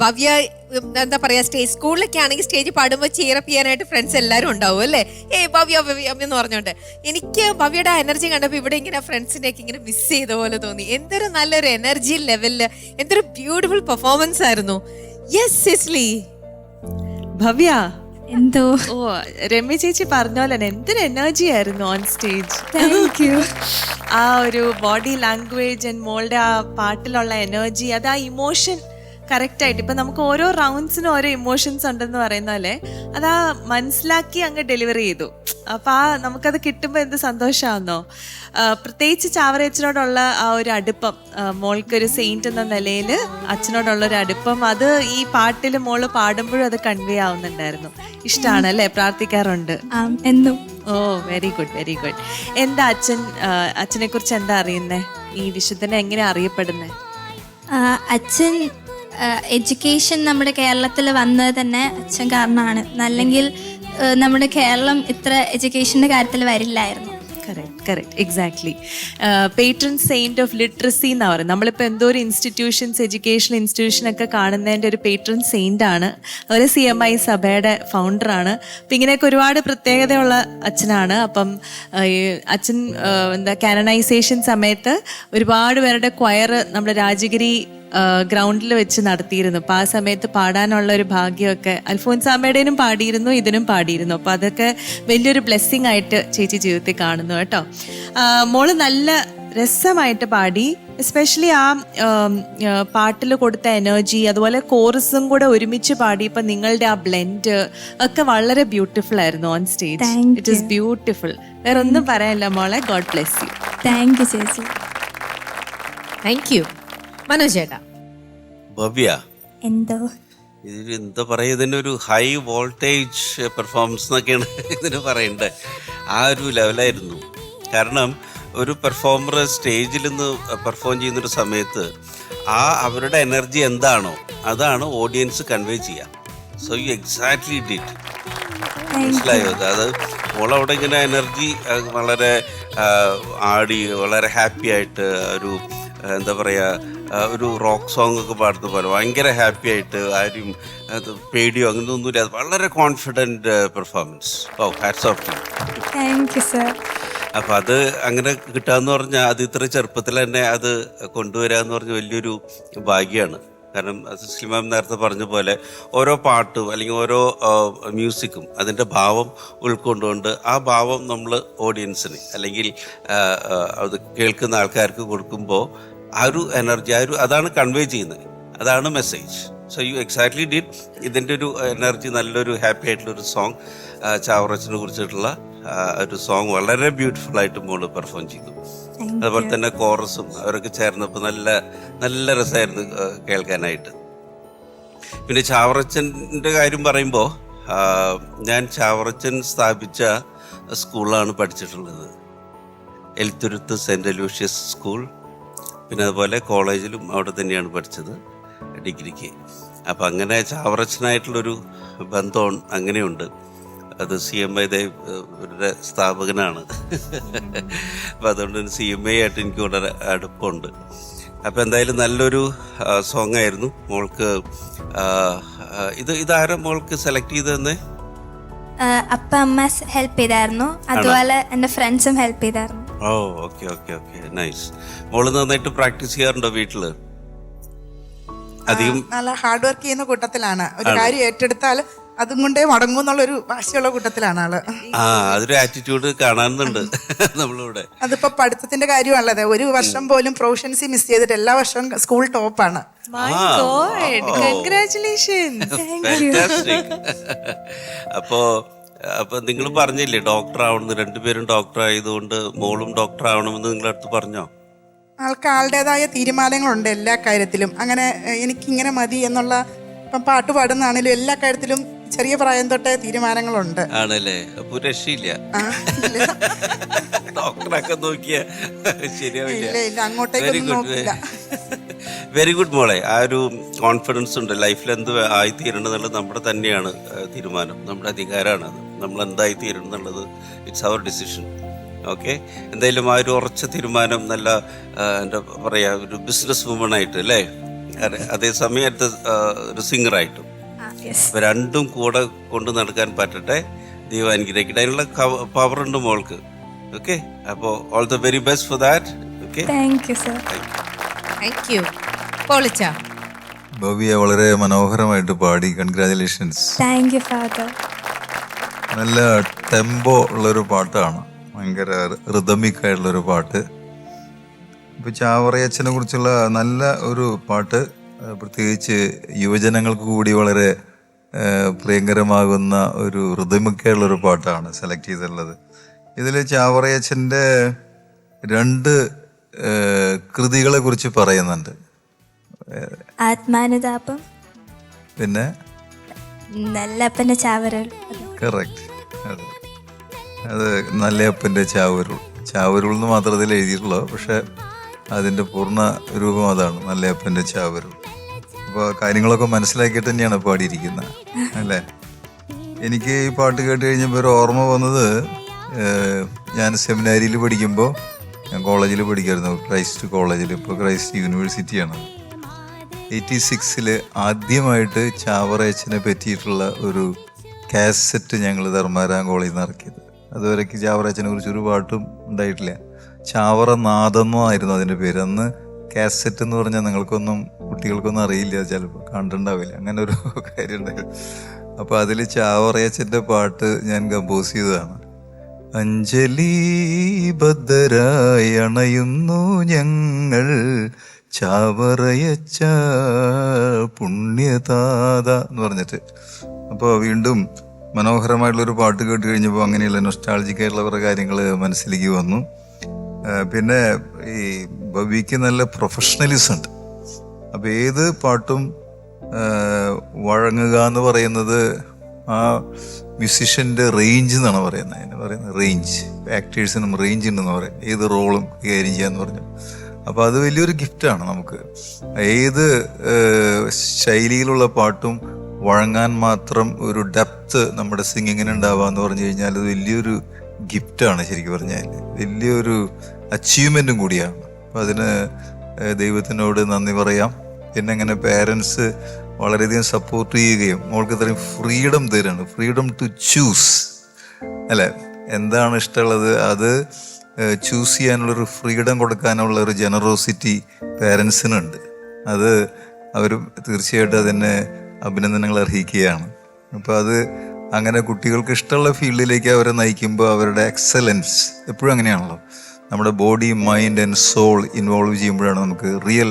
ഭവ്യ എന്താ പറയാ, സ്കൂളിലൊക്കെ ആണെങ്കിൽ സ്റ്റേജ് പാടുമ്പോൾ ചിയറപ്പ് ചെയ്യാനായിട്ട് ഫ്രണ്ട്സ് എല്ലാവരും ഉണ്ടാവും അല്ലേ? ഭവ്യ ഭവ്യ എന്ന് പറഞ്ഞോണ്ട് എനിക്ക് ഭവ്യയുടെ എനർജി കണ്ടപ്പോൾ ഇവിടെ ഇങ്ങനെ ഫ്രണ്ട്സിനെ ഒക്കെ ഇങ്ങനെ മിസ് ചെയ്ത പോലെ തോന്നി. എന്തൊരു നല്ലൊരു എനർജി ലെവലില്, എന്തൊരു ബ്യൂട്ടിഫുൾ പെർഫോമൻസ് ആയിരുന്നു. യെസ് സിസ്ലി. ഭവ്യ, എന്തോ ഓ രമ്യ ചേച്ചി പറഞ്ഞ പോലെ എന്തൊരു എനർജി ആയിരുന്നു ഓൺ സ്റ്റേജ്. Thank you. ആ ഒരു ബോഡി ലാംഗ്വേജ് ആൻഡ് മോളുടെ ആ പാട്ടിലുള്ള എനർജി, അത് ആ ഇമോഷൻ കറക്റ്റായിട്ട് ഇപ്പം നമുക്ക് ഓരോ റൗണ്ട്സിനും ഓരോ ഇമോഷൻസ് ഉണ്ടെന്ന് പറയുന്ന പോലെ അതാ മനസ്സിലാക്കി അങ്ങ് ഡെലിവറി ചെയ്തു. അപ്പം നമുക്കത് കിട്ടുമ്പോൾ എന്ത് സന്തോഷമാണെന്നോ. പ്രത്യേകിച്ച് ചാവറയച്ചനോടുള്ള ആ ഒരു അടുപ്പം, മോൾക്കൊരു സെയിൻറ്റ് എന്ന നിലയിൽ അച്ഛനോടുള്ള ഒരു അടുപ്പം, അത് ഈ പാട്ടിൽ മോള് പാടുമ്പോഴും അത് കൺവേ ആവുന്നുണ്ടായിരുന്നു. ഇഷ്ടമാണ് അല്ലേ? പ്രാർത്ഥിക്കാറുണ്ട് എന്നും. ഓ വെരി ഗുഡ്, വെരി ഗുഡ്. എന്താ അച്ഛനെ കുറിച്ച് എന്താ അറിയുന്നേ? ഈ വിശുദ്ധനെ എങ്ങനെ അറിയപ്പെടുന്നേ? അച്ഛൻ എഡ്യൂക്കേഷൻ നമ്മുടെ കേരളത്തിൽ വന്നത് തന്നെ അച്ഛൻ കാരണമാണ്. അല്ലെങ്കിൽ നമ്മുടെ കേരളം ഇത്ര എഡ്യൂക്കേഷൻ്റെ കാര്യത്തിൽ വരില്ലായിരുന്നു. Correct exactly. Patron saint of literacy എന്നാണ് പറയുന്നത്. നമ്മളിപ്പോൾ എന്തോ ഒരു ഇൻസ്റ്റിറ്റ്യൂഷൻസ്, എഡ്യൂക്കേഷണൽ ഇൻസ്റ്റിറ്റ്യൂഷനൊക്കെ കാണുന്നതിൻ്റെ ഒരു പേട്രൺ സെയിൻ്റ് ആണ്. അതുപോലെ CMI സഭയുടെ ഫൗണ്ടറാണ്. അപ്പം ഇങ്ങനെയൊക്കെ ഒരുപാട് പ്രത്യേകതയുള്ള അച്ഛനാണ്. അപ്പം അച്ഛൻ കാനണൈസേഷൻ സമയത്ത് ഒരുപാട് പേരുടെ ക്വയർ നമ്മുടെ രാജഗിരി ഗ്രൗണ്ടിൽ വെച്ച് നടത്തിയിരുന്നു. അപ്പോൾ ആ സമയത്ത് പാടാനുള്ള ഒരു ഭാഗ്യമൊക്കെ അൽഫോൻസാമ്മയുടേനും പാടിയിരുന്നു, ഇതിനും പാടിയിരുന്നു. അപ്പോൾ അതൊക്കെ വലിയൊരു ബ്ലെസ്സിങ് ആയിട്ട് ചേച്ചി ജീവിതത്തിൽ കാണുന്നു കേട്ടോ. മോള് നല്ല രസമായിട്ട് പാടി. എസ്പെഷ്യലി ആ പാട്ടിൽ കൊടുത്ത എനർജി, അതുപോലെ കോറസും കൂടെ ഒരുമിച്ച് പാടിയപ്പോൾ നിങ്ങളുടെ ആ ബ്ലെൻഡ് ഒക്കെ വളരെ ബ്യൂട്ടിഫുൾ ആയിരുന്നു on stage. It is beautiful. വേറെ ഒന്നും പറയാനില്ല മോളെ. God bless you. Thank you ചേച്ചി. Thank you. മനോജ് ചേട്ടാ. ഭവ്യ, എന്തോ ഇതിന് എന്താ പറയുക, ഇതിനൊരു ഹൈ വോൾട്ടേജ് പെർഫോമൻസ് എന്നൊക്കെയാണ് ഇതിന് പറയേണ്ടത്. ആ ഒരു ലെവലായിരുന്നു. കാരണം ഒരു പെർഫോമർ സ്റ്റേജിൽ നിന്ന് പെർഫോം ചെയ്യുന്നൊരു സമയത്ത് അവരുടെ എനർജി എന്താണോ അതാണ് ഓഡിയൻസ് കൺവേ ചെയ്യുക. So you exactly did. മനസ്സിലായോ? അത് മോളവിടെ ഇങ്ങനെ എനർജി വളരെ ആടി വളരെ ഹാപ്പി ആയിട്ട് ഒരു എന്താ പറയുക, ഒരു റോക്ക് സോങ് ഒക്കെ പാടുന്ന പോലെ ഭയങ്കര ഹാപ്പി ആയിട്ട്, ആരും അത് പേടിയോ അങ്ങനെ ഒന്നുമില്ല. അത് വളരെ confident performance. Oh hats off to. Thank you sir. അപ്പം അത് അങ്ങനെ കിട്ടാന്ന് പറഞ്ഞാൽ അത് ഇത്ര ചെറുപ്പത്തിൽ തന്നെ അത് കൊണ്ടുവരാന്ന് പറഞ്ഞാൽ വലിയൊരു ഭാഗ്യമാണ്. കാരണം സിസ്ലി മാം നേരത്തെ പറഞ്ഞ പോലെ ഓരോ പാട്ടും അല്ലെങ്കിൽ ഓരോ മ്യൂസിക്കും അതിൻ്റെ ഭാവം ഉൾക്കൊണ്ടുകൊണ്ട് ആ ഭാവം നമ്മൾ ഓഡിയൻസിന് അല്ലെങ്കിൽ അത് കേൾക്കുന്ന ആൾക്കാർക്ക് കൊടുക്കുമ്പോൾ ആ ഒരു എനർജി അതാണ് കൺവേ ചെയ്യുന്നത്, അതാണ് message. So you exactly did. ഇതിൻ്റെ ഒരു എനർജി, നല്ലൊരു ഹാപ്പി ആയിട്ടുള്ളൊരു സോങ്, ചാവറച്ചനെ കുറിച്ചിട്ടുള്ള ഒരു സോങ് വളരെ ബ്യൂട്ടിഫുൾ ആയിട്ട് മോള് പെർഫോം ചെയ്തു. അതുപോലെ തന്നെ കോറസും അവരൊക്കെ ചേർന്നപ്പോൾ നല്ല നല്ല രസമായിരുന്നു കേൾക്കാനായിട്ട്. പിന്നെ ചാവറച്ചൻ്റെ കാര്യം പറയുമ്പോൾ ഞാൻ ചാവറച്ചൻ സ്ഥാപിച്ച സ്കൂളാണ് പഠിച്ചിട്ടുള്ളത്, എൽത്തുരുത്ത് സെൻറ്റ് അലൂഷ്യസ് സ്കൂൾ. പിന്നെ അതുപോലെ കോളേജിലും അവിടെ തന്നെയാണ് പഠിച്ചത് ഡിഗ്രിക്ക്. അപ്പം അങ്ങനെ ചാവറച്ചനായിട്ടുള്ളൊരു ബന്ധം അങ്ങനെയുണ്ട്. അത് CMI യുടെ സ്ഥാപകനാണ്. അപ്പം അതുകൊണ്ട് CMI ആയിട്ട് എനിക്ക് വളരെ അടുപ്പമുണ്ട്. അപ്പം എന്തായാലും നല്ലൊരു സോങ് ആയിരുന്നു മോൾക്ക്. ഇതാരാ മോൾക്ക് സെലക്ട് ചെയ്തതെന്നേ? അപ്പ അമ്മ ഹെൽപ്പ് ചെയ്തായിരുന്നു, അതുപോലെ എൻ്റെ ഫ്രണ്ട്സും ഹെൽപ്പ് ചെയ്തായിരുന്നു. ഓ ഓക്കെ ഓക്കെ ഓക്കെ നൈസ്. മോള് നന്നായിട്ട് പ്രാക്ടീസ് ചെയ്യാറുണ്ടോ വീട്ടില്? അധികം നല്ല ഹാർഡ് വർക്ക് ചെയ്യുന്ന കൂട്ടത്തിലാണ്. ഒരു കാര്യം ഏറ്റെടുത്താൽ അതും കൊണ്ടേ മടങ്ങും എന്നുള്ളൊരു വാശിയുള്ള കൂട്ടത്തിലാണ് ആള്. അതൊരു ആറ്റിറ്റ്യൂഡ് കാണാനുണ്ട് നമ്മളിവിടെ. അതിപ്പോ പഠിത്തത്തിന്റെ കാര്യമാണല്ലത്. ഒരു വർഷം പോലും പ്രൊഫഷൻസി മിസ് ചെയ്തിട്ട് എല്ലാ വർഷവും സ്കൂൾ ടോപ്പാണ്. അപ്പൊ നിങ്ങൾ പറഞ്ഞില്ലേ ഡോക്ടർ ആവണമെന്ന്, രണ്ടുപേരും ഡോക്ടർ ആയതുകൊണ്ട് മോളും ഡോക്ടർ ആവണമെന്ന് നിങ്ങളടുത്ത് പറഞ്ഞോ? ആൾക്ക് ആളുടേതായ തീരുമാനങ്ങളുണ്ട് എല്ലാ കാര്യത്തിലും. അങ്ങനെ എനിക്കിങ്ങനെ മതി എന്നുള്ള, ഇപ്പം പാട്ട് പാടുന്നതാണേലും എല്ലാ കാര്യത്തിലും ചെറിയ പ്രായം തൊട്ടേ തീരുമാനങ്ങളുണ്ട്. ആണല്ലേ? അപ്പൊ രക്ഷയില്ല, ഡോക്ടറൊക്കെ നോക്കിയ ശരിയാവില്ല. അങ്ങോട്ടേക്കൊന്നും നോക്കില്ല. വെരി ഗുഡ് മോളെ. ആ ഒരു കോൺഫിഡൻസ് ഉണ്ട്. ലൈഫിൽ എന്ത് ആയിത്തീരണം എന്നുള്ളത് നമ്മുടെ തന്നെയാണ് തീരുമാനം, നമ്മുടെ അധികാരമാണ് അത്. നമ്മൾ എന്തായിത്തീരണം എന്നുള്ളത് ഇറ്റ്സ് അവർ ഡിസിഷൻ. ഓക്കെ, എന്തായാലും ആ ഒരു ഉറച്ച തീരുമാനം നല്ല എന്താ പറയുക, ഒരു ബിസിനസ് വുമണായിട്ട് അല്ലേ, അതേസമയം അടുത്ത ഒരു സിംഗറായിട്ടും, ഇപ്പൊ രണ്ടും കൂടെ കൊണ്ടു നടക്കാൻ പറ്റട്ടെ. ദൈവം അനുഗ്രഹിക്കട്ടെ. അതിനുള്ള പവർ ഉണ്ട് മോൾക്ക്. ഓക്കെ, അപ്പോൾ all the very best for that. Okay, thank you sir. Thank you. പോളിച്ച ഭവ്യ വളരെ മനോഹരമായിട്ട് പാടി. കൺഗ്രാജുലേഷൻസ്. Thank you father. നല്ല ടെമ്പോ ഉള്ളൊരു പാട്ടാണ്, ഭയങ്കര റിതമിക് ആയിട്ടുള്ളൊരു പാട്ട്. ഇപ്പം ചാവറയച്ചനെ കുറിച്ചുള്ള നല്ല ഒരു പാട്ട്, പ്രത്യേകിച്ച് യുവജനങ്ങൾക്ക് കൂടി വളരെ പ്രിയങ്കരമാകുന്ന ഒരു റിതമിക്കായിട്ടുള്ളൊരു പാട്ടാണ് സെലക്ട് ചെയ്തിട്ടുള്ളത്. ഇതിൽ ചാവറയച്ചൻ്റെ 2 കൃതികളെ കുറിച്ച് പറയുന്നുണ്ട്. ആത്മാനുതാപം, പിന്നെ നല്ലപ്പൻ്റെ ചാവരുൾ. കറക്റ്റ്, അതെ, അത് നല്ലയപ്പൻ്റെ ചാവരുൾ. ചാവരുൾ എന്ന് മാത്രം അതിൽ എഴുതിയിട്ടുള്ളൂ, പക്ഷെ അതിൻ്റെ പൂർണ്ണ രൂപം അതാണ്, നല്ലയപ്പൻ്റെ ചാവരുൾ. അപ്പോൾ കാര്യങ്ങളൊക്കെ മനസ്സിലാക്കിയിട്ട് തന്നെയാണ് പാടിയിരിക്കുന്നത് അല്ലേ. എനിക്ക് ഈ പാട്ട് കേട്ട് കഴിഞ്ഞപ്പോൾ ഒരു ഓർമ്മ വന്നത്, ഞാൻ സെമിനാരിയിൽ പഠിക്കുമ്പോൾ, ഞാൻ കോളേജിൽ പഠിക്കുമായിരുന്നു, ക്രൈസ്റ്റ് കോളേജിൽ, ഇപ്പോൾ ക്രൈസ്റ്റ് യൂണിവേഴ്സിറ്റിയാണ്. 86 ആദ്യമായിട്ട് ചാവറയച്ചനെ പറ്റിയിട്ടുള്ള ഒരു കാസറ്റ് ഞങ്ങൾ ധർമാരാം കോളേജിൽ നിന്ന് ഇറക്കിയത്. അതുവരേക്ക് ചാവറയച്ചനെ കുറിച്ച് ഒരു പാട്ടും ഉണ്ടായിട്ടില്ല. ചാവറ നാദമെന്നായിരുന്നു അതിൻ്റെ പേര്. അന്ന് കാസറ്റ് എന്ന് പറഞ്ഞാൽ നിങ്ങൾക്കൊന്നും, കുട്ടികൾക്കൊന്നും അറിയില്ല, ചിലപ്പോൾ കണ്ടിട്ടുണ്ടാവില്ല, അങ്ങനെ ഒരു കാര്യം ഉണ്ടായിരുന്നു. അപ്പോൾ അതിൽ ചാവറയച്ചൻ്റെ പാട്ട് ഞാൻ കമ്പോസ് ചെയ്തതാണ്. അഞ്ജലി ബദ്ധരായി അണയുന്നു ഞങ്ങൾ ചാവറയച്ച പുണ്യതാത എന്ന് പറഞ്ഞിട്ട്. അപ്പോൾ വീണ്ടും മനോഹരമായിട്ടുള്ളൊരു പാട്ട് കേട്ട് കഴിഞ്ഞപ്പോൾ അങ്ങനെയുള്ള നൊസ്റ്റാൾജിക്കായിട്ടുള്ള കുറേ കാര്യങ്ങൾ മനസ്സിലേക്ക് വന്നു. പിന്നെ ഈ ഭവ്യക്ക് നല്ല പ്രൊഫഷണലിസം ഉണ്ട്. അപ്പോൾ ഏത് പാട്ടും വഴങ്ങുക എന്ന് പറയുന്നത് ആ മ്യൂസിഷ്യൻ്റെ റേഞ്ച് എന്നാണ് പറയുന്നത്. അതിന് പറയുന്നത് റേഞ്ച്, ആക്ടേഴ്സിനും റേഞ്ച് ഉണ്ടെന്ന് പറയും, ഏത് റോളും കൈകാര്യം ചെയ്യാന്ന് പറഞ്ഞു. അപ്പോൾ അത് വലിയൊരു ഗിഫ്റ്റാണ് നമുക്ക്. ഏത് ശൈലിയിലുള്ള പാട്ടും വഴങ്ങാൻ മാത്രം ഒരു ഡെപ്ത് നമ്മുടെ സിംഗിങ്ങിന് ഉണ്ടാവുക എന്ന് പറഞ്ഞു കഴിഞ്ഞാൽ അത് വലിയൊരു ഗിഫ്റ്റാണ്. ശരിക്കും പറഞ്ഞാൽ വലിയൊരു അച്ചീവ്മെൻറ്റും കൂടിയാണ്. അപ്പം അതിന് ദൈവത്തിനോട് നന്ദി പറയാം. പിന്നെ അങ്ങനെ പേരൻസ് വളരെയധികം സപ്പോർട്ട് ചെയ്യുകയും മോൾക്ക് ഇത്രയും ഫ്രീഡം തരാണ്, ഫ്രീഡം ടു ചൂസ് അല്ലേ, എന്താണ് ഇഷ്ടമുള്ളത് അത് ചൂസ് ചെയ്യാനുള്ളൊരു ഫ്രീഡം കൊടുക്കാനുള്ള ഒരു ജനറോസിറ്റി പേരൻസിനുണ്ട്. അത് അവർ തീർച്ചയായിട്ടും അതിനെ അഭിനന്ദനങ്ങൾ അർഹിക്കുകയാണ്. അപ്പോൾ അത് അങ്ങനെ കുട്ടികൾക്ക് ഇഷ്ടമുള്ള ഫീൽഡിലേക്ക് അവരെ നയിക്കുമ്പോൾ അവരുടെ എക്സലൻസ് എപ്പോഴും അങ്ങനെയാണല്ലോ, നമ്മുടെ body mind and soul involve ചെയ്യുമ്പോഴാണ് നമുക്ക് റിയൽ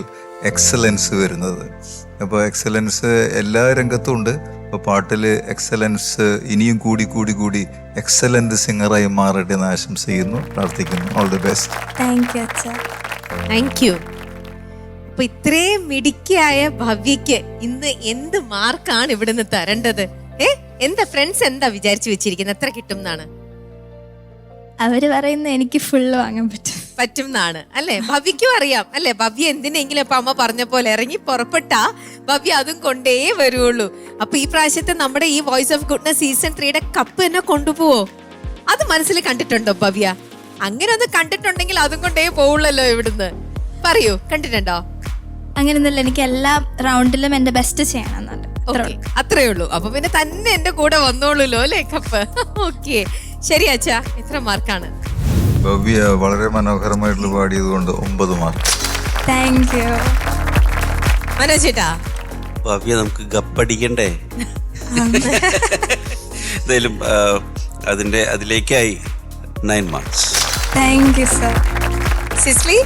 എക്സലൻസ് വരുന്നത്. അപ്പോൾ എക്സലൻസ് എല്ലാ രംഗത്തും ഉണ്ട്. അപ്പോൾ പാട്ടിൽ എക്സലൻസ് ഇനിയും കൂടി കൂടി കൂടി എക്സലന്റ് സിംഗറായി മാറട്ടെ എന്ന് ആശംസിക്കുന്നു, പ്രാർത്ഥിക്കുന്നു. All the best. Thank U. അപ്പൊ ഇത്രയും മിടുക്കിയായ ഭവ്യക്ക് ഇന്ന് എന്ത് മാർക്കാണ് ഇവിടുന്ന് തരേണ്ടത്? എന്താ ഫ്രണ്ട്സ് എന്താ വിചാരിച്ചു വെച്ചിരിക്കുന്നത്, എത്ര കിട്ടും എന്നാണ് അവര് പറയുന്നത്? എനിക്ക് ഫുള്ള് വാങ്ങാൻ പറ്റും എന്നാണ് അല്ലെ? ഭവ്യക്കും അറിയാം അല്ലെ, ഭവ്യ എന്തിനെങ്കിലും ഇപ്പൊ അമ്മ പറഞ്ഞ പോലെ ഇറങ്ങി പുറപ്പെട്ടാ ഭവ്യ അതും കൊണ്ടേ വരുള്ളൂ. അപ്പൊ ഈ പ്രാവശ്യത്തെ നമ്മുടെ ഈ വോയിസ് ഓഫ് ഗുഡ്നസ് സീസൺ 3യുടെ കപ്പ് എന്നെ കൊണ്ടുപോവോ? അത് മനസ്സിൽ കണ്ടിട്ടുണ്ടോ ഭവ്യ? അങ്ങനെ ഒന്ന് കണ്ടിട്ടുണ്ടെങ്കിൽ അതും കൊണ്ടേ പോവുള്ളല്ലോ ഇവിടുന്ന്. പറയൂ, കണ്ടിട്ടുണ്ടോ? അങ്ങനെയൊന്നുമില്ല, എനിക്ക് എല്ലാ റൗണ്ടിലും എന്റെ ബെസ്റ്റ് ചെയ്യണം. അത്രേ ഉള്ളൂ. അപ്പൊ പിന്നെ തന്നെ എന്റെ കൂടെ വന്നോളൂല്ലോ അല്ലേ കപ്പ്. ഓക്കെ, ശരി അച്ഛാ. എത്ര മാർക്കാണ്? ഭവ്യ വളരെ മനോഹരമായിട്ടുള്ള പാടിയത് കൊണ്ട് 9 മാർക്ക്. Thank you. മനോജ് ചേട്ടാ, ഭവ്യ നമുക്ക് ഗപ്പടിക്കണ്ടേ? എന്തായാലും അതിലേക്കായി 9 മാർക്സ്. Thank you sir. സിസ്ലി?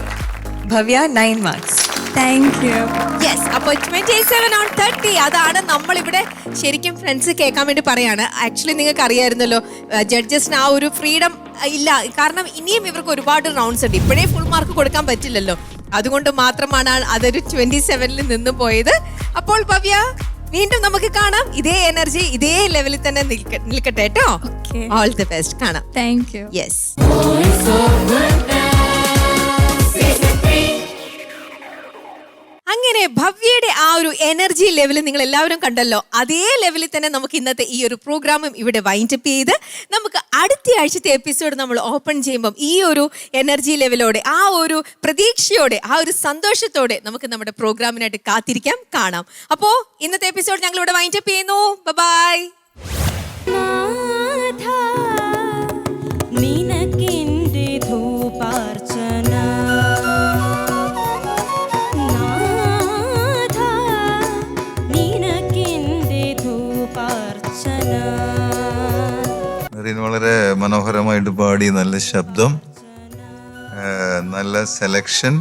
Bhavya 9 marks. Thank you. Yes, അപ്പോൾ 27 on 30 അതാണ് നമ്മളിവിടെ ശരിക്കും ഫ്രണ്ട്സ് കേൾക്കാൻ വേണ്ടി പറയാണ്. ആക്ച്വലി നിങ്ങൾക്ക് അറിയായിരുന്നല്ലോ ജഡ്ജസിന് ആ ഒരു ഫ്രീഡം ഇല്ല, കാരണം ഇനിയും ഇവർക്ക് ഒരുപാട് റൗണ്ട്സ് ഉണ്ട്. ഇപ്പോഴേ ഫുൾ മാർക്ക് കൊടുക്കാൻ പറ്റില്ലല്ലോ, അതുകൊണ്ട് മാത്രമാണ് അതൊരു 27ൽ നിന്ന് പോയത്. അപ്പോൾ ഭവ്യ, വീണ്ടും നമുക്ക് കാണാം. ഇതേ എനർജി ഇതേ ലെവലിൽ തന്നെ നിൽക്കട്ടെ കേട്ടോ. All the best. കാണാം. Thank you. യെസ്. അങ്ങനെ ഭവ്യയുടെ ആ ഒരു എനർജി ലെവൽ നിങ്ങൾ എല്ലാവരും കണ്ടല്ലോ. അതേ ലെവലിൽ തന്നെ നമുക്ക് ഇന്നത്തെ ഈ ഒരു പ്രോഗ്രാമും ഇവിടെ വൈൻഡപ്പ് ചെയ്ത് നമുക്ക് അടുത്ത ആഴ്ചത്തെ എപ്പിസോഡ് നമ്മൾ ഓപ്പൺ ചെയ്യുമ്പം ഈ ഒരു എനർജി ലെവലോടെ, ആ ഒരു പ്രതീക്ഷയോടെ, ആ ഒരു സന്തോഷത്തോടെ നമുക്ക് നമ്മുടെ പ്രോഗ്രാമിനായിട്ട് കാത്തിരിക്കാം, കാണാം. അപ്പോൾ ഇന്നത്തെ എപ്പിസോഡ് ഞങ്ങൾ ഇവിടെ വൈൻഡപ്പ് ചെയ്യുന്നു. ബൈ. നിനക്കെന്റെ ധൂപാർച്ചന നാഥ, നിനക്കെന്റെ ധൂപാർച്ചന. മെറീൻ വളരെ മനോഹരമായിട്ട് പാടി, നല്ല ശബ്ദം, നല്ല സെലക്ഷൻ.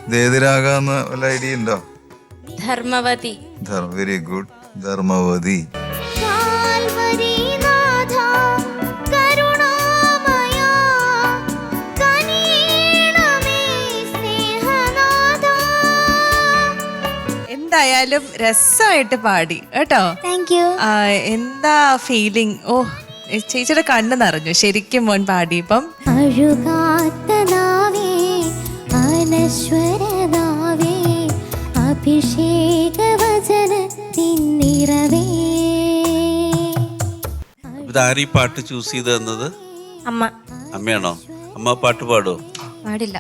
ഇത് ഏതിരാകാന്ന് വല്ല ഐഡിയ ഉണ്ടോ? ധർമ്മവതി. Very good. ധർമ്മവതി. എന്തായാലും രസമായിട്ട് പാടി കേട്ടോ. Thank you. എന്താ ഫീലിംഗ്? ഓ, ചേച്ചിയുടെ കണ്ണ് നിറഞ്ഞു ശരിക്കും മോൻ പാടിയപ്പം. അഴുകാത്തനാവേ അനശ്വരനാവേ അഭിഷേക വചനത്തിന്നിറവേ. ഇതാരീ പാട്ട് ചൂസ് ചെയ്ത് തന്നത്? അമ്മ. അമ്മയാണോ? അമ്മ പാട്ട് പാടുമോ? പാടില്ല.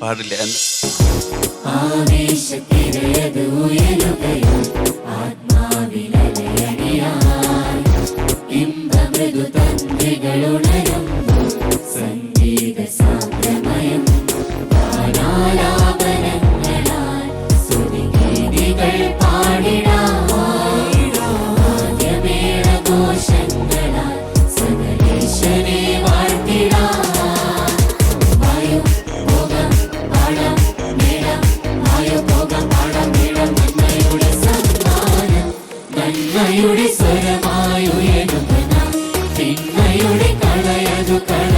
പാടില്ല. സ്വരമായുയരുന്ന തിന്മയുടെ കളയതു കള